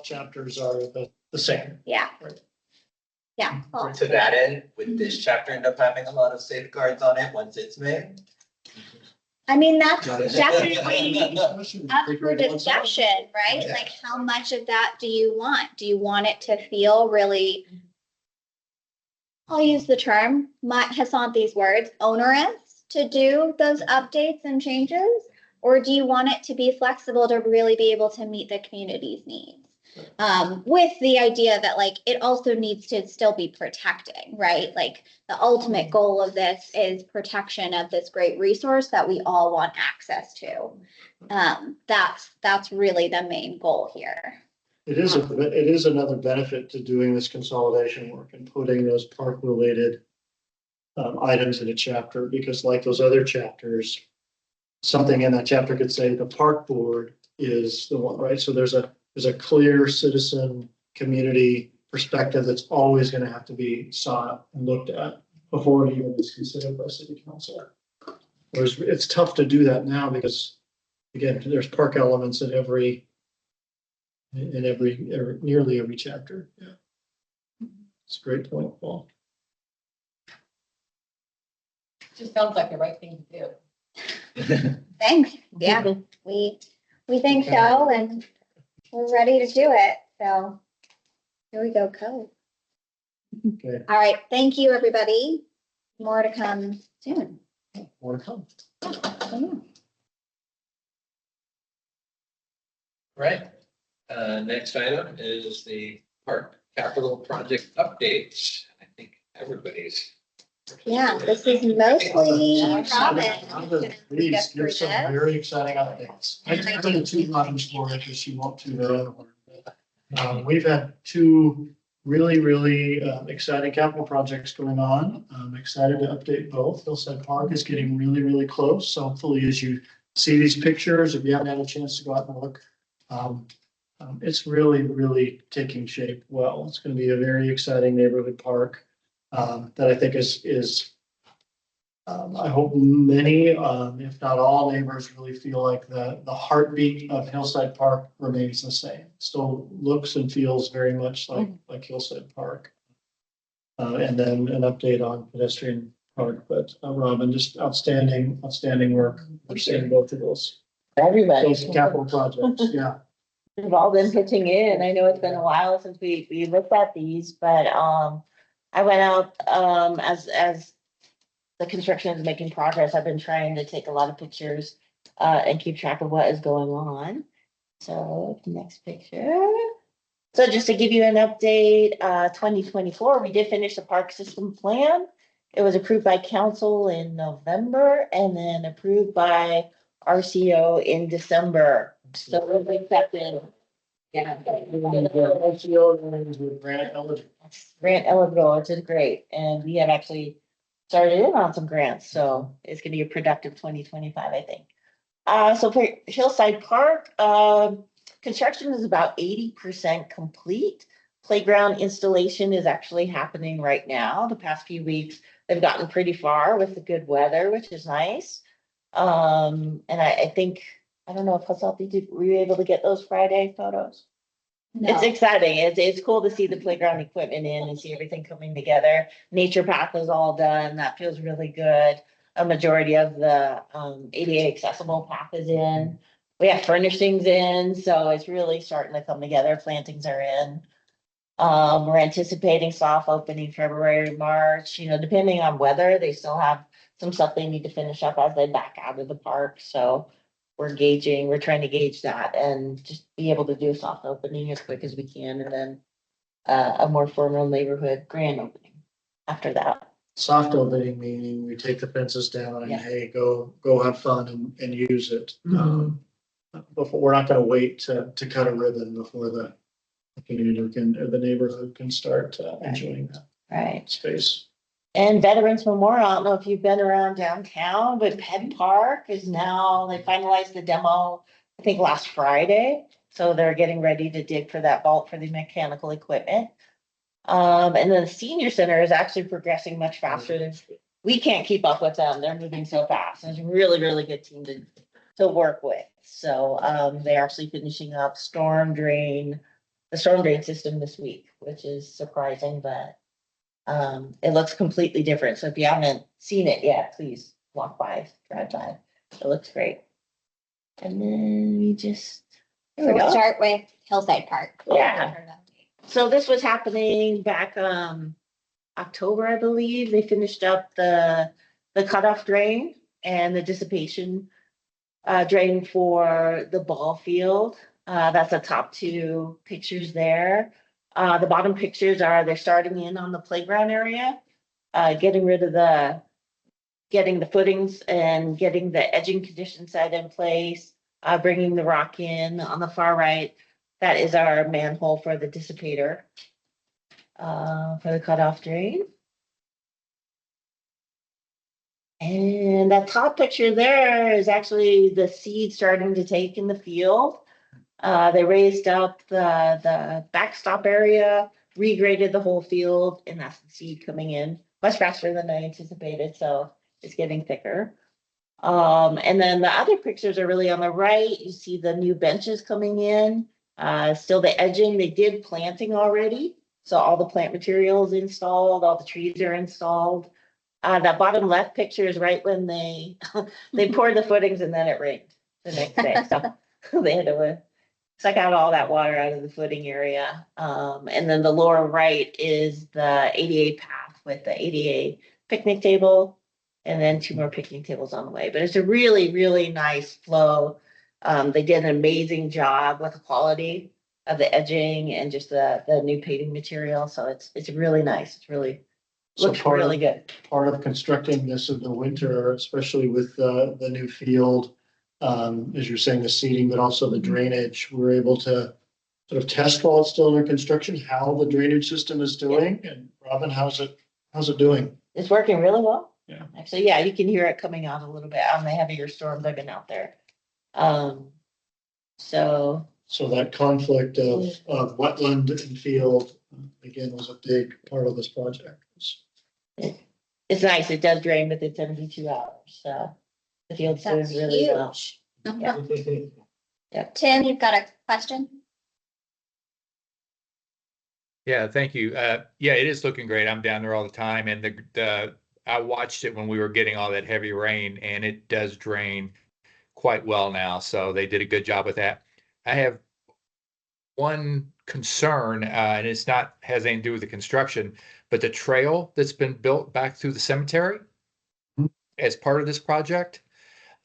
chapters are the same. Yeah. Right. Yeah. Well, To that end, would this chapter end up having a lot of safeguards on it once it's made? I mean, that's Got it. definitely up for discussion, right? Yeah. Like, how much of that do you want? Do you want it to feel really, I'll use the term, Hassan, these words, onerous to do those updates and changes? Or do you want it to be flexible to really be able to meet the community's needs? With the idea that like, it also needs to still be protecting, right? Like the ultimate goal of this is protection of this great resource that we all want access to. That's really the main goal here. It is another benefit to doing this consolidation work and putting those park related items in a chapter, because like those other chapters, something in that chapter could say the park board is the one, right? So there's a clear citizen community perspective that's always going to have to be sought and looked at before it even is considered by city council. Whereas it's tough to do that now because, again, there's park elements in nearly every chapter. Yeah, it's a great point, Paul. Just sounds like the right thing to do. Thanks. Yeah, we think so, and we're ready to do it. So here we go, code. Okay, All right. Thank you, everybody. More to come soon. more to come. Right. Next item is the park capital project updates. I think everybody's. Yeah, this is mostly Robin. Please give some very exciting updates. I took the two items for it because she won't to their own. We've had two really exciting capital projects going on. I'm excited to update both. Hillside Park is getting really close. So hopefully as you see these pictures, if you haven't had a chance to go out and look, it's really taking shape well. It's going to be a very exciting neighborhood park that I think is I hope many, if not all neighbors really feel like the heartbeat of Hillside Park remains the same. Still looks and feels very much like Hillside Park. And then an update on pedestrian park, but Robin, just outstanding work. We're seeing both of those Everybody. capital projects. Yeah. We've all been pitching in. I know it's been a while since we looked at these, but I went out as the construction is making progress. I've been trying to take a lot of pictures and keep track of what is going on. So next picture. So just to give you an update, 2024, we did finish the park system plan. It was approved by council in November and then approved by RCO in December. So we're accepted. Yeah. Grant eligible. Grant eligible, which is great. And we have actually started in on some grants, so it's gonna be a productive 2025, I think. So for Hillside Park, construction is about 80% complete. Playground installation is actually happening right now. The past few weeks, they've gotten pretty far with the good weather, which is nice. And I think, I don't know if Hassan, were you able to get those Friday photos? It's exciting. It's cool to see the playground equipment in and see everything coming together. Nature path is all done. That feels really good. A majority of the ADA accessible path is in. We have furnishings in, so it's really starting to come together. Plantings are in. We're anticipating soft opening February, March, depending on weather. They still have some stuff they need to finish up as they back out of the park. So we're trying to gauge that and just be able to do a soft opening as quick as we can. And then a more formal neighborhood grand opening after that. Soft opening meaning we take the fences down and Yeah. hey, go have fun and use it. before, we're not gonna wait to cut a ribbon before the community can, or the neighborhood can start enjoying that Right. space. And Veterans Memorial, I don't know if you've been around downtown, but Penn Park is now, they finalized the demo, I think last Friday. So they're getting ready to dig for that vault for the mechanical equipment. And then the senior center is actually progressing much faster than, we can't keep up with them. They're moving so fast. It's a really, really good team to work with. So, they're actually finishing up the storm drain system this week, which is surprising, but it looks completely different. So if you haven't seen it yet, please walk by, drive by. It looks great. And then we just, there we We'll go. start with Hillside Park. Yeah. So this was happening back, October, I believe. They finished up the cutoff drain and the dissipation drain for the ball field. That's the top two pictures there. The bottom pictures are, they're starting in on the playground area, getting the footings and getting the edging condition set in place, bringing the rock in. On the far right, that is our manhole for the dissipator, for the cutoff drain. And that top picture there is actually the seed starting to take in the field. They raised up the backstop area, regraded the whole field, and that's the seed coming in much faster than I anticipated. So it's getting thicker. And then the other pictures are really on the right. You see the new benches coming in, still the edging. They did planting already. So all the plant materials installed, all the trees are installed. That bottom left picture is right when they poured the footings and then it rained the next day. So they had to suck out all that water out of the footing area. And then the lower right is the ADA path with the ADA picnic table and then 2 more picnic tables on the way. But it's a really, really nice flow. They did an amazing job with the quality of the edging and just the new paving material. So it's really nice. It's really, So looks really good. Part of constructing this in the winter, especially with the new field, as you're saying, the seeding, but also the drainage, we're able to sort of test while it's still under construction, how the drainage system is doing. And Robin, how's it doing? It's working really well. Yeah. Actually, yeah, you can hear it coming out a little bit on the heavier storms I've been out there. So that conflict of wetland and field, again, was a big part of this project. It's nice. It does drain within 72 hours. So the field's doing That's really well. huge. Yeah. Tim, you've got a question? Yeah, thank you. Yeah, it is looking great. I'm down there all the time, and I watched it when we were getting all that heavy rain, and it does drain quite well now. So they did a good job with that. I have one concern, and it's not has anything to do with the construction, but the trail that's been built back through the cemetery as part of this project.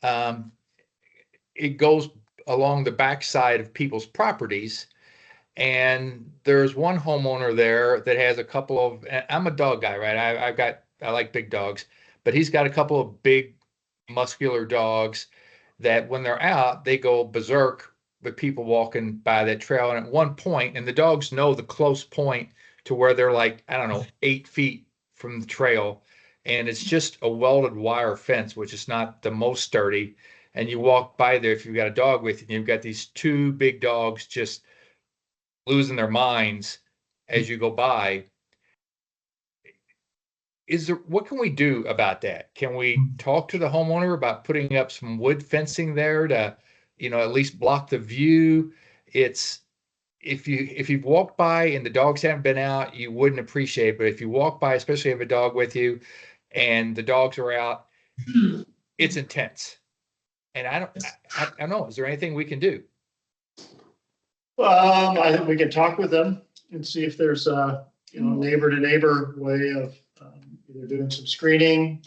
It goes along the backside of people's properties. And there's one homeowner there that has a couple of, and I'm a dog guy, right? I like big dogs, but he's got a couple of big muscular dogs that when they're out, they go berserk with people walking by that trail. And at one point, and the dogs know the close point to where they're like, I don't know, 8 feet from the trail. And it's just a welded wire fence, which is not the most sturdy. And you walk by there, if you've got a dog with you, and you've got these 2 big dogs just losing their minds as you go by. What can we do about that? Can we talk to the homeowner about putting up some wood fencing there to, at least block the view? It's, if you've walked by and the dogs haven't been out, you wouldn't appreciate it. But if you walk by, especially if you have a dog with you and the dogs are out, it's intense. And I don't know, is there anything we can do? I think we can talk with them and see if there's a, neighbor to neighbor way of either doing some screening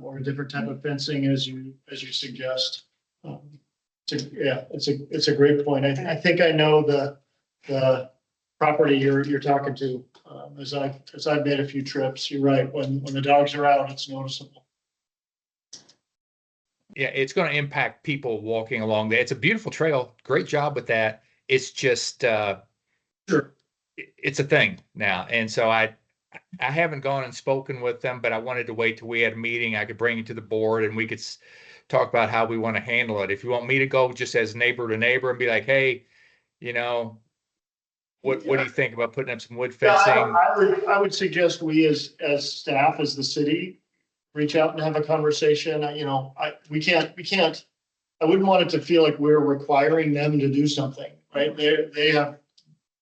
or a different type of fencing as you suggest. It's a great point. I think I know the property you're talking to. As I've made a few trips, you're right. When the dogs are out, it's noticeable. yeah, it's going to impact people walking along there. It's a beautiful trail. Great job with that. It's just, Sure. it's a thing now. And so I haven't gone and spoken with them, but I wanted to wait till we had a meeting. I could bring it to the board and we could talk about how we want to handle it. If you want me to go just as neighbor to neighbor and be like, hey, you know, what do you think about putting up some wood Yeah, fencing? I would suggest we as staff, as the city, reach out and have a conversation. I wouldn't want it to feel like we're requiring them to do something, right? They have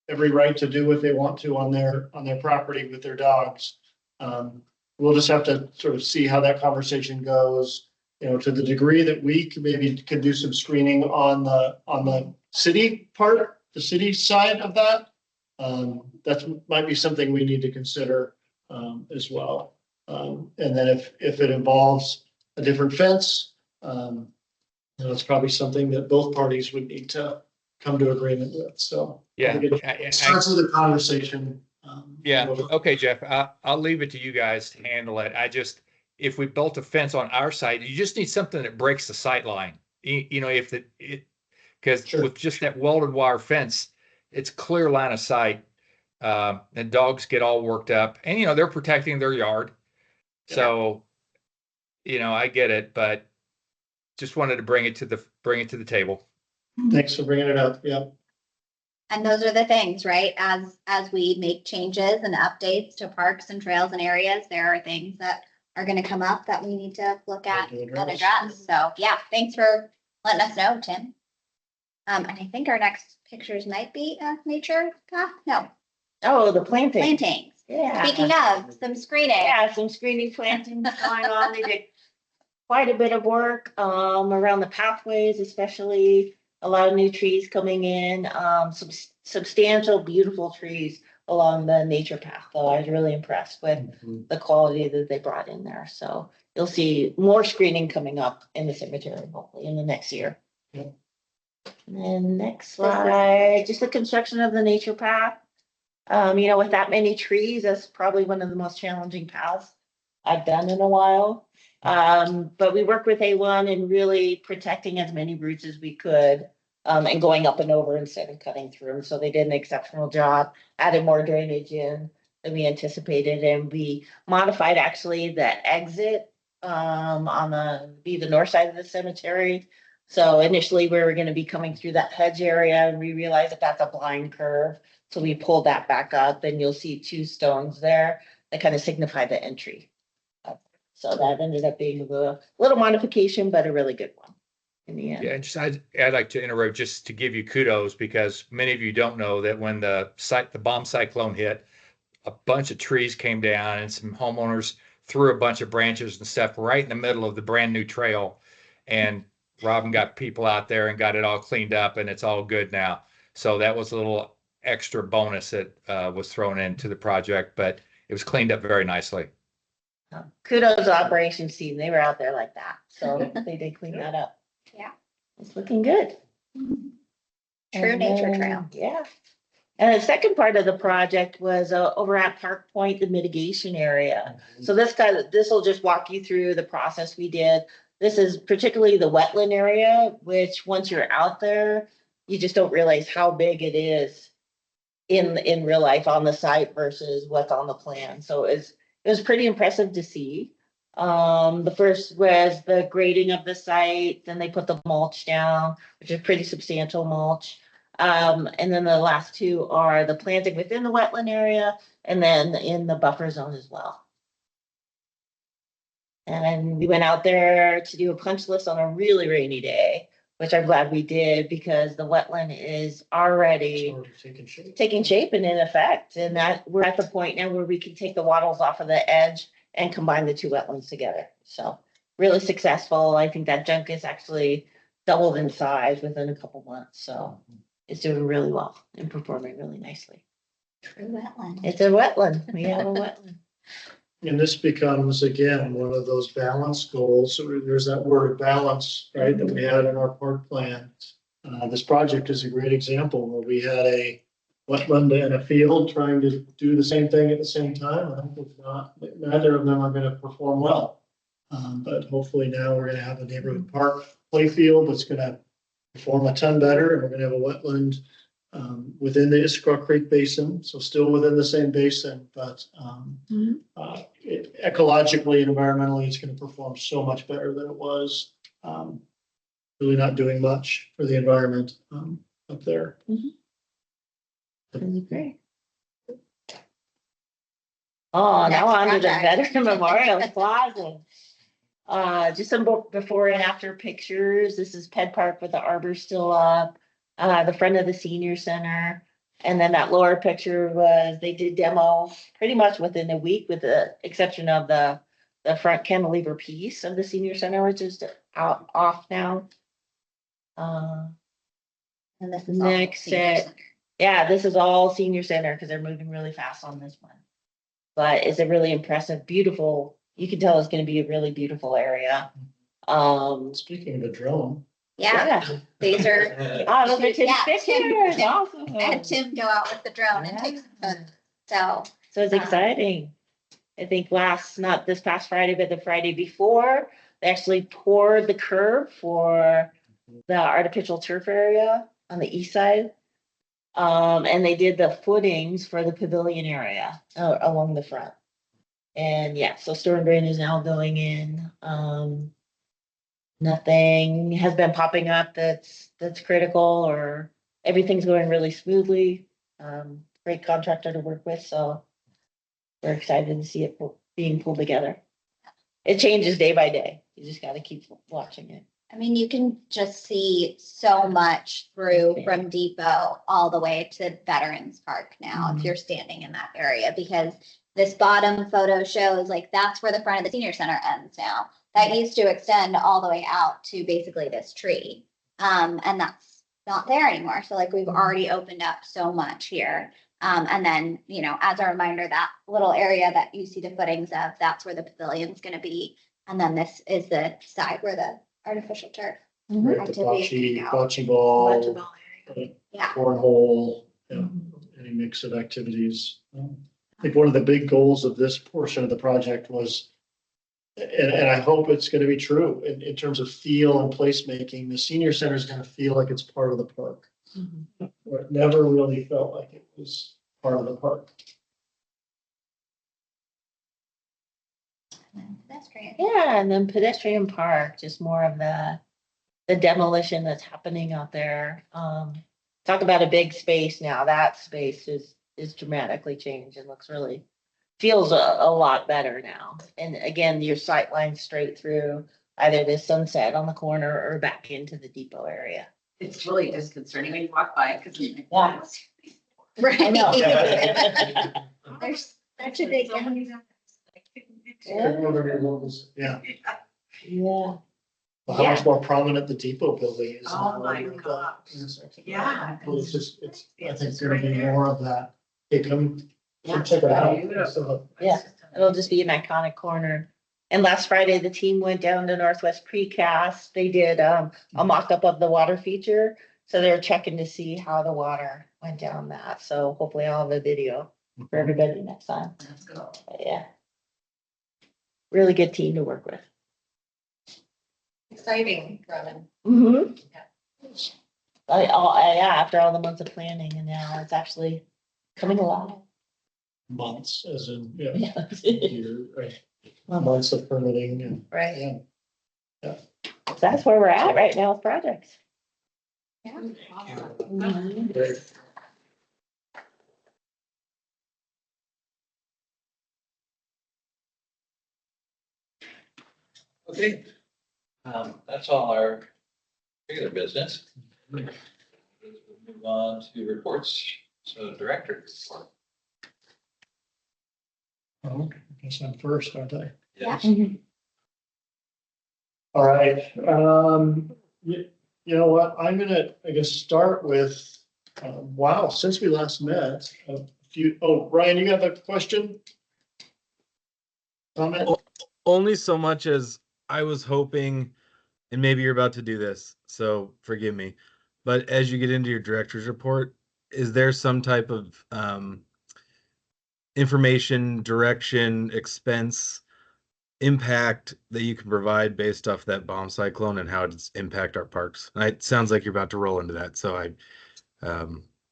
every right to do what they want to on their property with their dogs. We'll just have to sort of see how that conversation goes, to the degree that we could do some screening on the city part, the city side of that. That might be something we need to consider, as well. And then if it involves a different fence, it's probably something that both parties would need to come to agreement with. So Yeah. I think it starts with a conversation. Yeah. Okay, Jeff, I'll leave it to you guys to handle it. If we built a fence on our side, you just need something that breaks the sight line. Because Sure. with just that welded wire fence, it's clear line of sight. And dogs get all worked up and, they're protecting their yard. So, I get it, but just wanted to bring it to the table. Thanks for bringing it up. Yeah. And those are the things, right? As we make changes and updates to parks and trails and areas, there are things that are going to come up that we need to look at and address. So yeah, thanks for letting us know, Tim. And I think our next pictures might be nature path. No, Oh, the planting. plantings. Yeah. Speaking of some screening. Yeah, some screening plantings going on. They did quite a bit of work around the pathways, especially a lot of new trees coming in, some substantial, beautiful trees along the nature path. Though I was really impressed with the quality that they brought in there. So you'll see more screening coming up in the cemetery, hopefully in the next year. Yeah. And then next slide, just the construction of the nature path. With that many trees, that's probably one of the most challenging paths I've done in a while. But we worked with A1 in really protecting as many roots as we could, and going up and over instead of cutting through. So they did an exceptional job, added more drainage in than we anticipated. And we modified actually the exit, on the north side of the cemetery. So initially we were going to be coming through that hedge area and we realized that that's a blind curve. So we pulled that back up and you'll see two stones there that kind of signify the entry. So that ended up being a little modification, but a really good one in the end. Yeah, and I'd like to interrupt just to give you kudos because many of you don't know that when the bomb cyclone hit, a bunch of trees came down and some homeowners threw a bunch of branches and stuff right in the middle of the brand new trail. And Robin got people out there and got it all cleaned up and it's all good now. So that was a little extra bonus that was thrown into the project, but it was cleaned up very nicely. Kudos to operations team. They were out there like that. So they did clean that up. Yeah. It's looking good. True nature trail. Yeah. And the second part of the project was over at Park Point, the mitigation area. So this will just walk you through the process we did. This is particularly the wetland area, which once you're out there, you just don't realize how big it is in real life on the site versus what's on the plan. So it was pretty impressive to see. The first was the grading of the site, then they put the mulch down, which is pretty substantial mulch. And then the last two are the planting within the wetland area and then in the buffer zone as well. And we went out there to do a punch list on a really rainy day, which I'm glad we did because the wetland is already taking shape and in effect. And that we're at the point now where we can take the wattles off of the edge and combine the two wetlands together. So really successful. I think that junk is actually doubled in size within a couple months. So it's doing really well and performing really nicely. True wetland. It's a wetland. We have a wetland. And this becomes, again, one of those balance goals. So there's that word balance, right, that we had in our park plan. This project is a great example where we had a wetland and a field trying to do the same thing at the same time. I think it's not, neither of them are going to perform well. But hopefully now we're gonna have a neighborhood park play field that's gonna perform a ton better, and we're gonna have a wetland within the Issaquah Creek Basin, so still within the same basin, but ecologically and environmentally, it's gonna perform so much better than it was. Really not doing much for the environment up there. Really great. Oh, now on to the Veteran Memorial Plaza. Just some before and after pictures. This is Ped Park with the arbor still up. The front of the senior center. And then that lower picture was, they did demo pretty much within a week, with the exception of the front cantilever piece of the senior center, which is off now. And this is all Next senior set. center. Yeah, this is all senior center because they're moving really fast on this one. But it's a really impressive, beautiful, you can tell it's gonna be a really beautiful area. Speaking of a drone. Yeah, these are, Oh, those are Tim's Yeah, pictures, Tim- awesome. I had Tim go out with the drone and take some photos. So, So it's exciting. I think not this past Friday, but the Friday before, they actually poured the curb for the artificial turf area on the east side. And they did the footings for the pavilion area along the front. And yeah, so storm drain is now going in. Nothing has been popping up that's critical, or everything's going really smoothly. Great contractor to work with, so we're excited to see it being pulled together. It changes day by day. You just gotta keep watching it. I mean, you can just see so much through from Depot all the way to Veterans Park now, if you're standing in that area, because this bottom photo shows like that's where the front of the senior center ends now. That used to extend all the way out to basically this tree. And that's not there anymore. So like we've already opened up so much here. And then, as a reminder, that little area that you see the footings of, that's where the pavilion's gonna be. And then this is the side where the artificial turf. Right, the Activity bocce ball, Yeah. cornhole, any mix of activities. I think one of the big goals of this portion of the project was, and I hope it's gonna be true, in terms of feel and placemaking, the senior center is gonna feel like it's part of the park. Where it never really felt like it was part of the park. Pedestrian. Yeah, and then pedestrian park, just more of the demolition that's happening out there. Talk about a big space now. That space is dramatically changed and feels a lot better now. And again, your sight line straight through either the Sunset on the corner or back into the Depot area. It's really disconcerting when you walk by, because Yeah. Right. I know. There's such a big. Yeah. Yeah, Yeah. well, how much more prominent the Depot building is. Oh, now my with that God. intersection. Yeah. Well, I think It's there's gonna be great. more of that. Hey, come Yeah. check it out. Beautiful. Yeah. It'll just be an iconic corner. And last Friday, the team went down to Northwest Precast. They did a mock-up of the water feature. So they're checking to see how the water went down that. So hopefully I'll have a video for everybody next time. Let's go. But yeah. Really good team to work with. Exciting, Robin. Mm-hmm. Yeah, after all the months of planning, and now it's actually coming alive. Months, as in, Yeah. year, right, months of permitting and. Right. Yeah. That's where we're at right now with projects. Yeah. Mhm. Great. Okay, that's all our regular business. We'll move on to reports. So director. Oh, I guess I'm first, aren't I? Yes. All right, you know what, I'm gonna, I guess, start with, wow, since we last met, Ryan, you have a question? Comment? Only so much as I was hoping, and maybe you're about to do this, so forgive me. But as you get into your director's report, is there some type of information, direction, expense impact that you can provide based off that bomb cyclone and how it's impact our parks? It sounds like you're about to roll into that, so I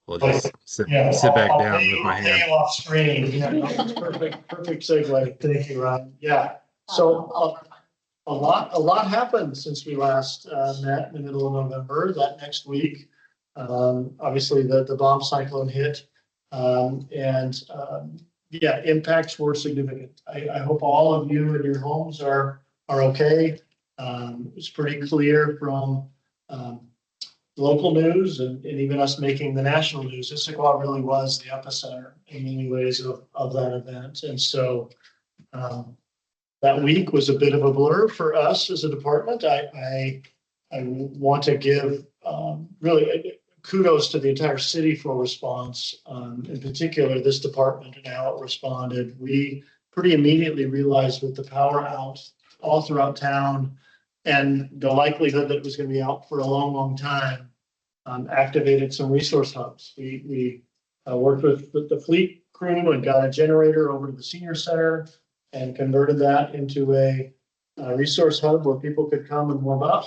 will just sit back down with my I'll pay hand. you off screen. Yeah, no, perfect segue. Thank you, Ryan. Yeah, so a lot happened since we last met in the middle of November. That next week, obviously the bomb cyclone hit, yeah, impacts were significant. I hope all of you and your homes are okay. It's pretty clear from local news and even us making the national news. Issaquah really was the epicenter in many ways of that event. And so that week was a bit of a blur for us as a department. I want to give really kudos to the entire city for response. In particular, this department and how it responded. We pretty immediately realized with the power out all throughout town and the likelihood that it was going to be out for a long time, activated some resource hubs. We worked with the fleet crew and got a generator over to the senior center and converted that into a resource hub where people could come and warm up.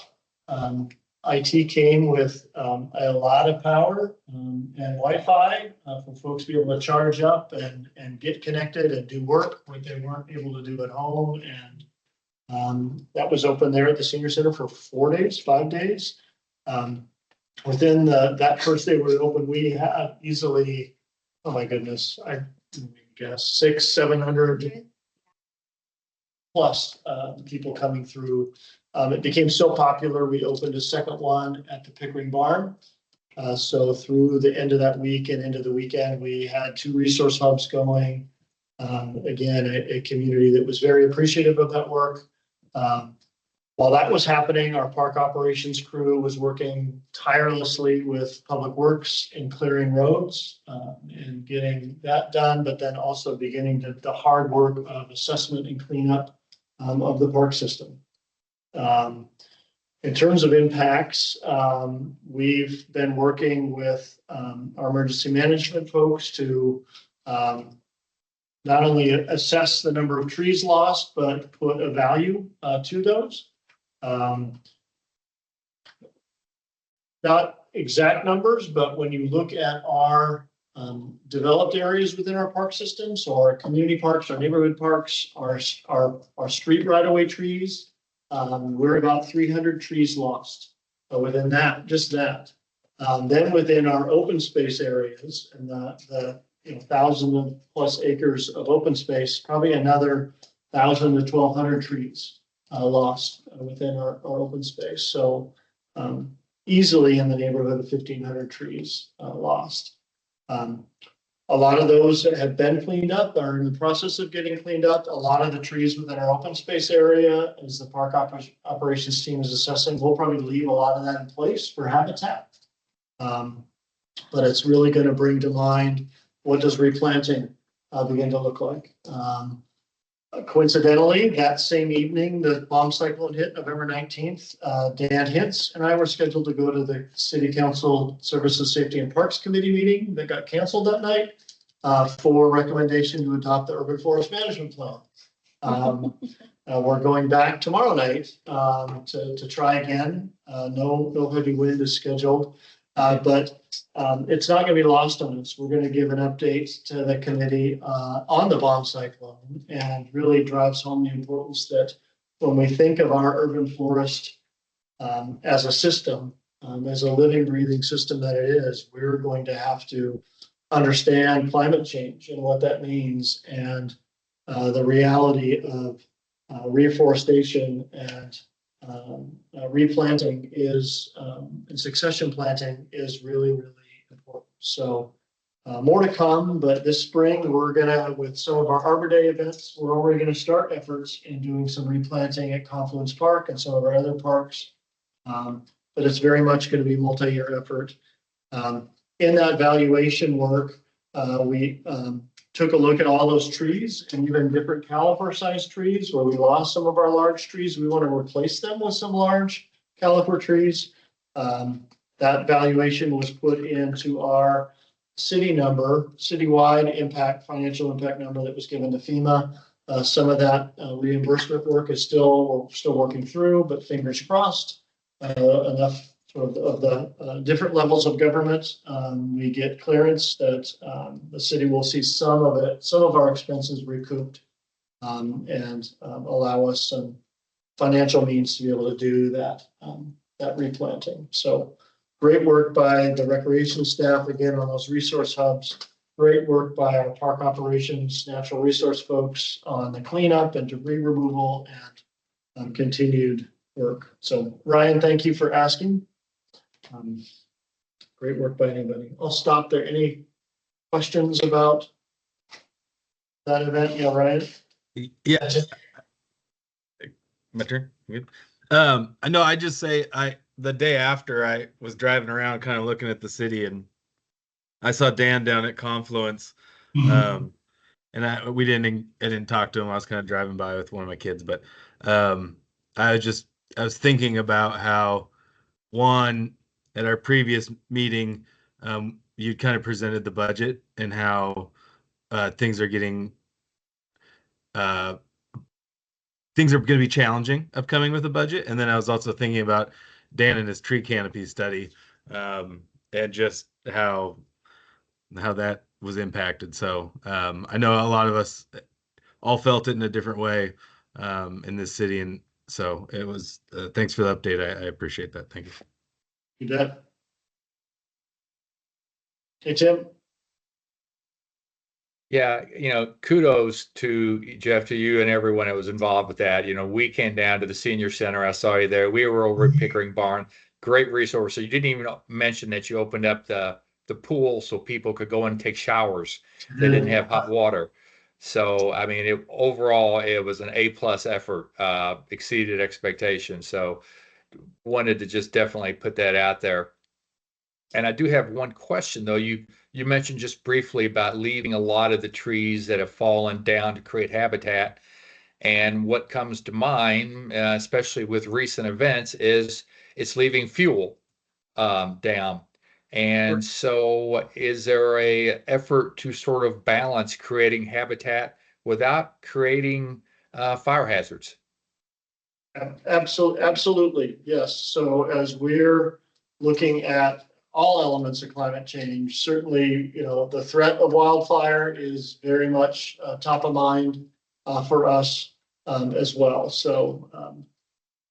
IT came with a lot of power and Wi-Fi for folks to be able to charge up and get connected and do work what they weren't able to do at home. And that was open there at the senior center for 5 days. Within that first day we were open, we had easily, oh my goodness, I guess 600-700 plus people coming through. It became so popular, we opened a second one at the Pickering Barn. So through the end of that week and into the weekend, we had 2 resource hubs going. Again, a community that was very appreciative of that work. While that was happening, our park operations crew was working tirelessly with Public Works in clearing roads and getting that done, but then also beginning the hard work of assessment and cleanup of the park system. In terms of impacts, we've been working with our emergency management folks to not only assess the number of trees lost, but put a value to those. Not exact numbers, but when you look at our developed areas within our park system, so our community parks, our neighborhood parks, our street right-of-way trees, we're about 300 trees lost within that, just that. Then within our open space areas and the 1,000 plus acres of open space, probably another 1,000 to 1,200 trees lost within our open space. So easily in the neighborhood of 1,500 trees lost. A lot of those that have been cleaned up are in the process of getting cleaned up. A lot of the trees within our open space area, as the park operations team is assessing, we'll probably leave a lot of that in place for habitat. But it's really going to bring to mind, what does replanting begin to look like? Coincidentally, that same evening, the bomb cyclone hit November 19th. Dan Hintz and I were scheduled to go to the City Council Services, Safety and Parks Committee meeting that got canceled that night for recommendation to adopt the Urban Forest Management Plan. We're going back tomorrow night to try again. No heavy wind is scheduled. But it's not going to be lost on us. We're going to give an update to the committee on the bomb cyclone, and really drives home the importance that when we think of our urban forest as a system, as a living, breathing system that it is, we're going to have to understand climate change and what that means, and the reality of reforestation and replanting is and succession planting is really important. So more to come, but this spring we're gonna, with some of our Arbor Day events, we're already gonna start efforts in doing some replanting at Confluence Park and some of our other parks. But it's very much going to be multi-year effort. In that valuation work, we took a look at all those trees and even different caliper size trees where we lost some of our large trees. We want to replace them with some large caliper trees. That valuation was put into our citywide financial impact number that was given to FEMA. Some of that reimbursement work is we're still working through, but fingers crossed. Enough sort of the different levels of government. We get clearance that the city will see some of our expenses recouped, and allow us some financial means to be able to do that replanting. So great work by the recreation staff again on those resource hubs. Great work by our park operations, natural resource folks on the cleanup and debris removal, and continued work. So Ryan, thank you for asking. Great work by anybody. I'll stop there. Any questions about that event? Yeah, Ryan? Yeah. My turn. Good. I know. I just say the day after I was driving around, kind of looking at the city, and I saw Dan down at Confluence. And I didn't talk to him. I was kind of driving by with one of my kids, but I was thinking about how at our previous meeting, you kind of presented the budget and how things are going to be challenging upcoming with the budget. And then I was also thinking about Dan and his tree canopy study, and just how that was impacted. So I know a lot of us all felt it in a different way in this city. And so it was, thanks for the update. I appreciate that. Thank you. You bet. Hey, Tim. Yeah, kudos to Jeff, to you and everyone that was involved with that. We came down to the senior center. I saw you there. We were over at Pickering Barn. Great resource. So you didn't even mention that you opened up the pool so people could go and take showers. They didn't have hot water. So, I mean, overall, it was an A+ effort, exceeded expectations. So wanted to just definitely put that out there. And I do have one question, though. You mentioned just briefly about leaving a lot of the trees that have fallen down to create habitat. And what comes to mind, especially with recent events, is it's leaving fuel down. And so is there a effort to sort of balance creating habitat without creating fire hazards? Absolutely, yes. So as we're looking at all elements of climate change, certainly, the threat of wildfire is very much top of mind for us as well. So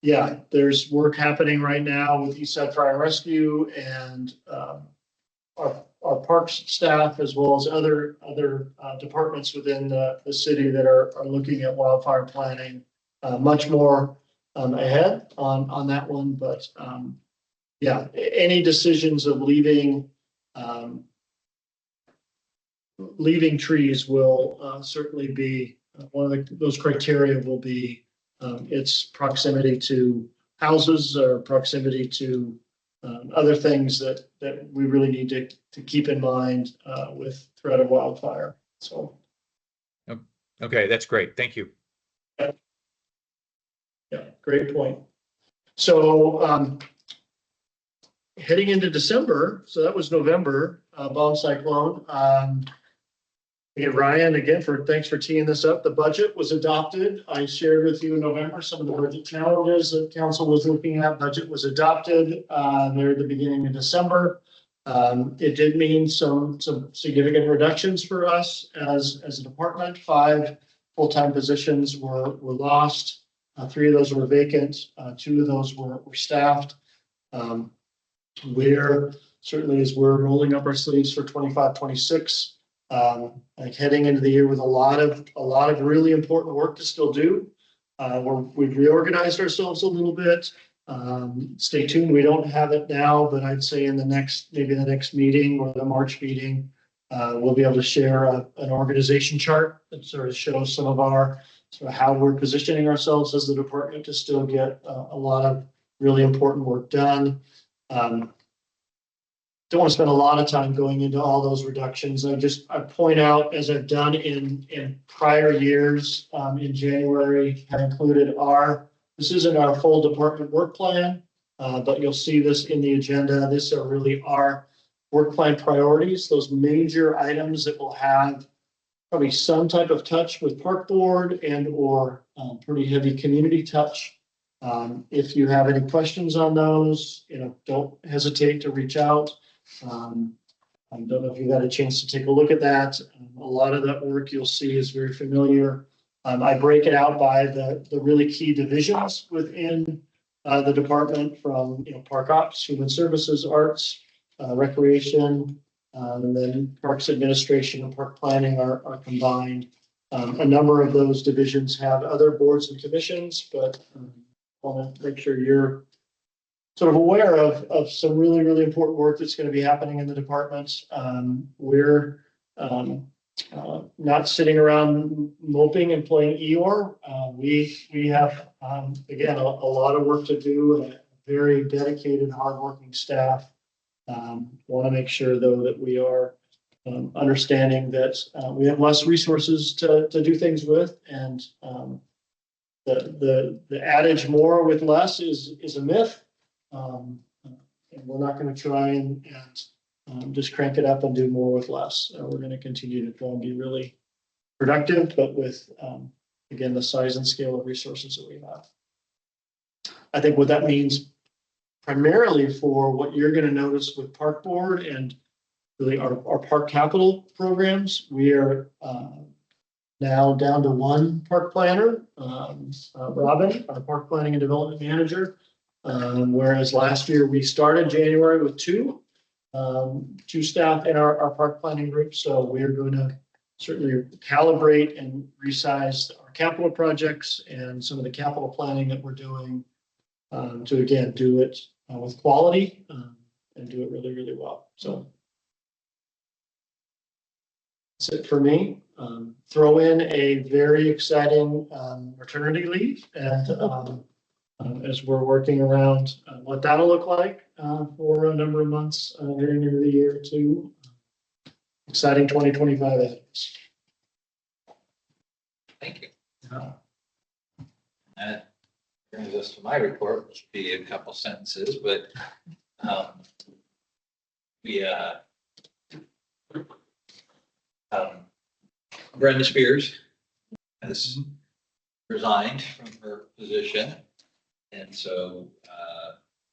yeah, there's work happening right now with Eastside Fire and Rescue and our parks staff, as well as other departments within the city that are looking at wildfire planning much more ahead on that one. But yeah, any decisions of leaving trees will certainly be one of those criteria will be its proximity to houses or proximity to other things that we really need to keep in mind with threat of wildfire. So. Okay, that's great. Thank you. Yeah, great point. So heading into December, so that was November, bomb cyclone. Again, Ryan, thanks for teeing this up. The budget was adopted. I shared with you in November some of the budget challenges that council was looking at. Budget was adopted there at the beginning of December. It did mean some significant reductions for us as a department. 5 full-time positions were lost. 3 of those were vacant. 2 of those were staffed. We're certainly, as we're rolling up our sleeves for 25-26, like heading into the year with a lot of really important work to still do. We've reorganized ourselves a little bit. Stay tuned. We don't have it now, but I'd say in the next meeting or the March meeting, we'll be able to share an organization chart that sort of shows some of our how we're positioning ourselves as the department to still get a lot of really important work done. Don't want to spend a lot of time going into all those reductions. I point out, as I've done in prior years, in January, I included this isn't our full department work plan, but you'll see this in the agenda. These are really our work plan priorities, those major items that will have probably some type of touch with park board and or pretty heavy community touch. If you have any questions on those, don't hesitate to reach out. I don't know if you've had a chance to take a look at that. A lot of that work you'll see is very familiar. I break it out by the really key divisions within the department from, park ops, human services, arts, recreation, and then parks administration and park planning are combined. A number of those divisions have other boards and commissions, but I want to make sure you're sort of aware of some really, really important work that's going to be happening in the departments. We're not sitting around moping and playing Eeyore. We have, again, a lot of work to do and a very dedicated, hardworking staff. Want to make sure, though, that we are understanding that we have less resources to do things with. And the adage more with less is a myth. And we're not going to try and just crank it up and do more with less. We're going to continue to try and be really productive, but with, again, the size and scale of resources that we have. I think what that means primarily for what you're going to notice with Park Board and really our park capital programs, we are now down to one park planner, Robin, our park planning and development manager. Whereas last year we started January with two staff in our park planning group. So we're going to certainly calibrate and resize our capital projects and some of the capital planning that we're doing to, again, do it with quality and do it really, really well. So that's it for me. Throw in a very exciting maternity leave and as we're working around what that'll look like for a number of months heading into the year too. Exciting 2025 ahead. Thank you. That brings us to my report, which will be a couple sentences, but Brenda Spears has resigned from her position. And so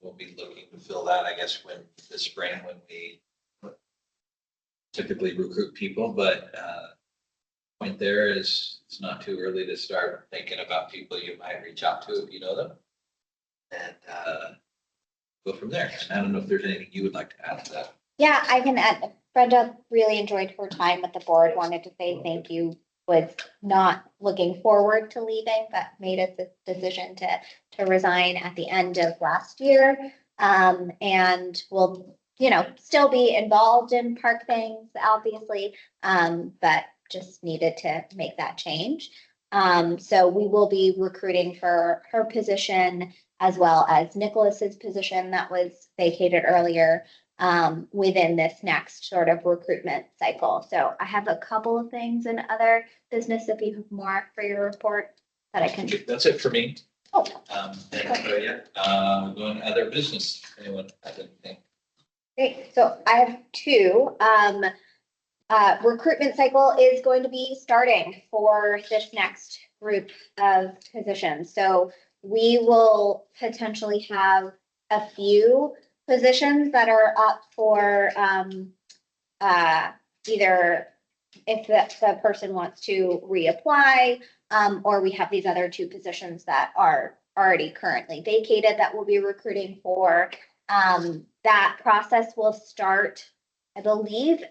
we'll be looking to fill that, I guess, this spring when we typically recruit people. But point there is it's not too early to start thinking about people you might reach out to if you know them. And go from there. I don't know if there's anything you would like to add to that. Yeah, I can add. Brenda really enjoyed her time with the board, wanted to say thank you, was not looking forward to leaving, but made a decision to resign at the end of last year. And will, still be involved in park things, obviously, but just needed to make that change. So we will be recruiting for her position as well as Nicholas's position that was vacated earlier within this next sort of recruitment cycle. So I have a couple of things in other business if you have more for your report that I can. That's it for me. Oh. Going to other business. Anyone have anything? Great. So I have two. Recruitment cycle is going to be starting for this next group of positions. So we will potentially have a few positions that are up for either if the person wants to reapply, or we have these other two positions that are already currently vacated that we'll be recruiting for. That process will start, I believe,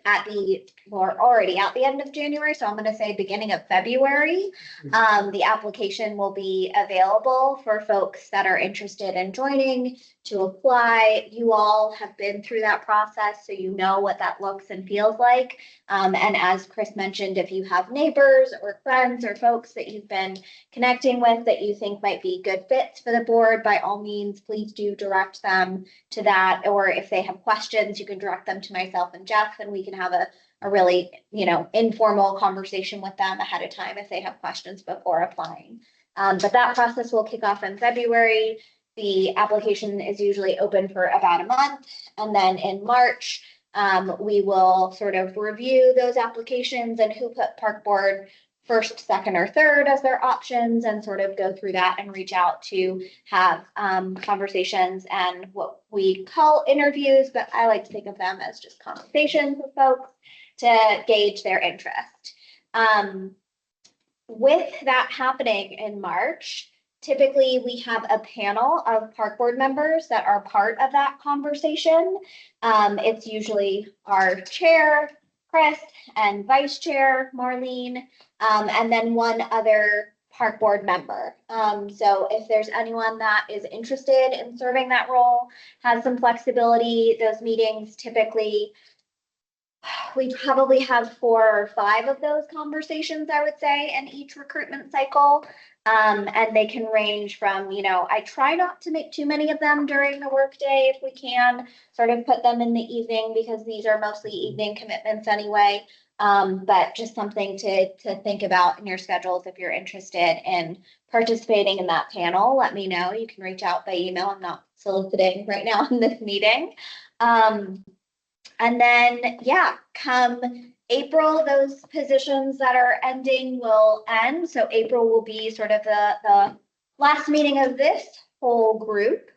already at the end of January. So I'm going to say beginning of February. The application will be available for folks that are interested in joining to apply. You all have been through that process, so you know what that looks and feels like. And as Chris mentioned, if you have neighbors or friends or folks that you've been connecting with that you think might be good fits for the board, by all means, please do direct them to that. Or if they have questions, you can direct them to myself and Jeff, and we can have a really, informal conversation with them ahead of time if they have questions before applying. But that process will kick off in February. The application is usually open for about a month. And then in March, We will sort of review those applications and who put park board first, second, or third as their options and sort of go through that and reach out to have conversations and what we call interviews, but I like to think of them as just conversations with folks to gauge their interest. With that happening in March, typically we have a panel of park board members that are part of that conversation. It's usually our chair, Chris, and vice chair, Marlene, and then one other park board member. So if there's anyone that is interested in serving that role, has some flexibility, those meetings typically, we probably have 4 or 5 of those conversations, I would say, in each recruitment cycle. And they can range from, I try not to make too many of them during the workday if we can, sort of put them in the evening because these are mostly evening commitments anyway. But just something to think about in your schedules if you're interested in participating in that panel, let me know. You can reach out by email. I'm not soliciting right now in this meeting. And then, come April, those positions that are ending will end. So April will be sort of the last meeting of this whole group,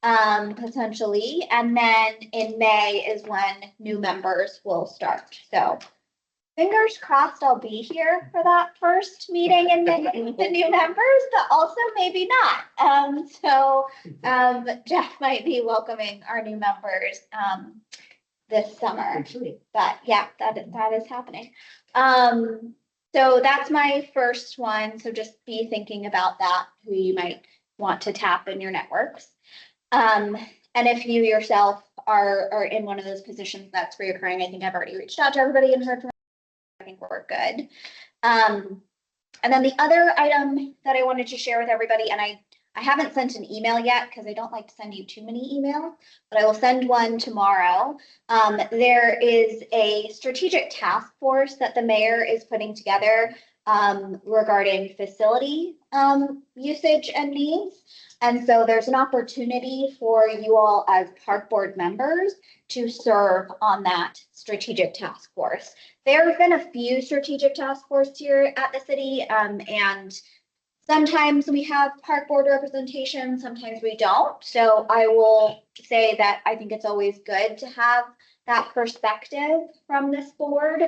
potentially. And then in May is when new members will start. So fingers crossed I'll be here for that first meeting and then the new members, but also maybe not. So Jeff might be welcoming our new members this summer. But yeah, that is happening. So that's my first one. So just be thinking about that, who you might want to tap in your networks. And if you yourself are in one of those positions that's reoccurring, I think I've already reached out to everybody and heard from. I think we're good. And then the other item that I wanted to share with everybody, and I haven't sent an email yet because I don't like to send you too many emails, but I will send one tomorrow. There is a strategic task force that the mayor is putting together regarding facility usage and needs. And so there's an opportunity for you all as park board members to serve on that strategic task force. There have been a few strategic task force here at the city, and sometimes we have park board representation, sometimes we don't. So I will say that I think it's always good to have that perspective from this board.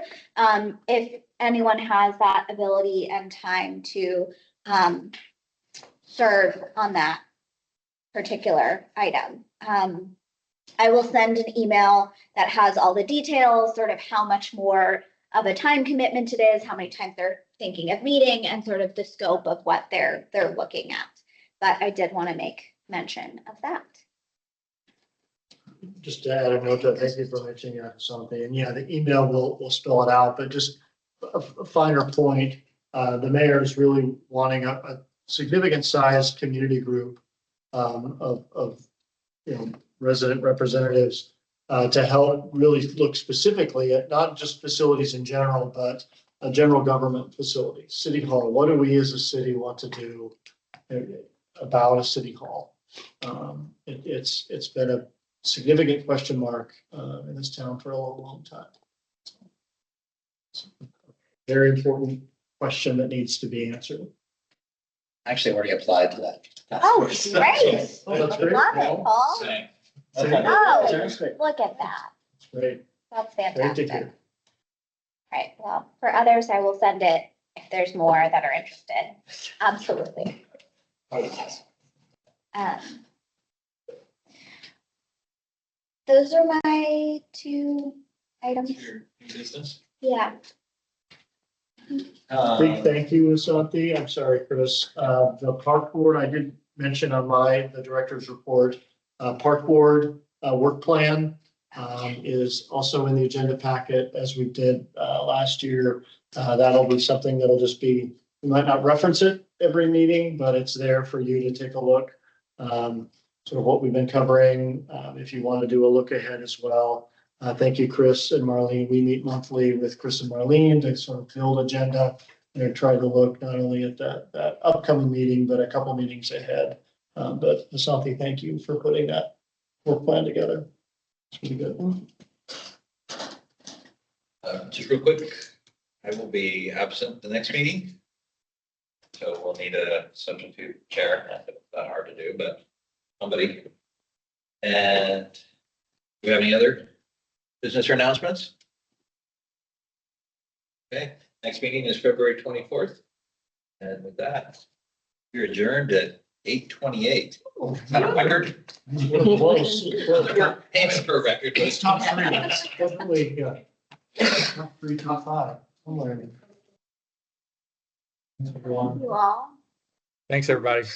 If anyone has that ability and time to serve on that particular item. I will send an email that has all the details, sort of how much more of a time commitment it is, how many times they're thinking of meeting, and sort of the scope of what they're looking at. But I did want to make mention of that. Just to add a note, thank you for mentioning something. And yeah, the email will spell it out, but just a finer point. The mayor is really wanting a significant sized community group of resident representatives to help really look specifically at not just facilities in general, but a general government facility, city hall. What do we as a city want to do about a city hall? It's been a significant question mark in this town for a long time. Very important question that needs to be answered. Actually already applied to that. Oh, great. Oh, that's great. Love it, Paul. Same. Okay. Oh, Fantastic. look at that. Great. That's Great to fantastic. hear. Right, well, for others, I will send it if there's more that are interested. Absolutely. Those are my 2 items. Your business. Yeah. Big thank you, Asante. I'm sorry, Chris. The park board, I did mention on the director's report, park board work plan is also in the agenda packet as we did last year. That'll be something that'll just be, we might not reference it every meeting, but it's there for you to take a look. Sort of what we've been covering, if you want to do a look ahead as well. Thank you, Chris and Marlene. We meet monthly with Chris and Marlene to sort of build agenda and try to look not only at that upcoming meeting, but a couple meetings ahead. But Asante, thank you for putting that work plan together. It's really good. Just real quick, I will be absent the next meeting. So we'll need a substitute chair. Not that hard to do, but somebody. And do we have any other business or announcements? Okay, next meeting is February 24th. And with that, we're adjourned at 8:28. Is that a record? We're close. Thanks for a record. It's top three, it's definitely, top three, top five, somewhere. in there. Everyone. You all. Thanks, everybody.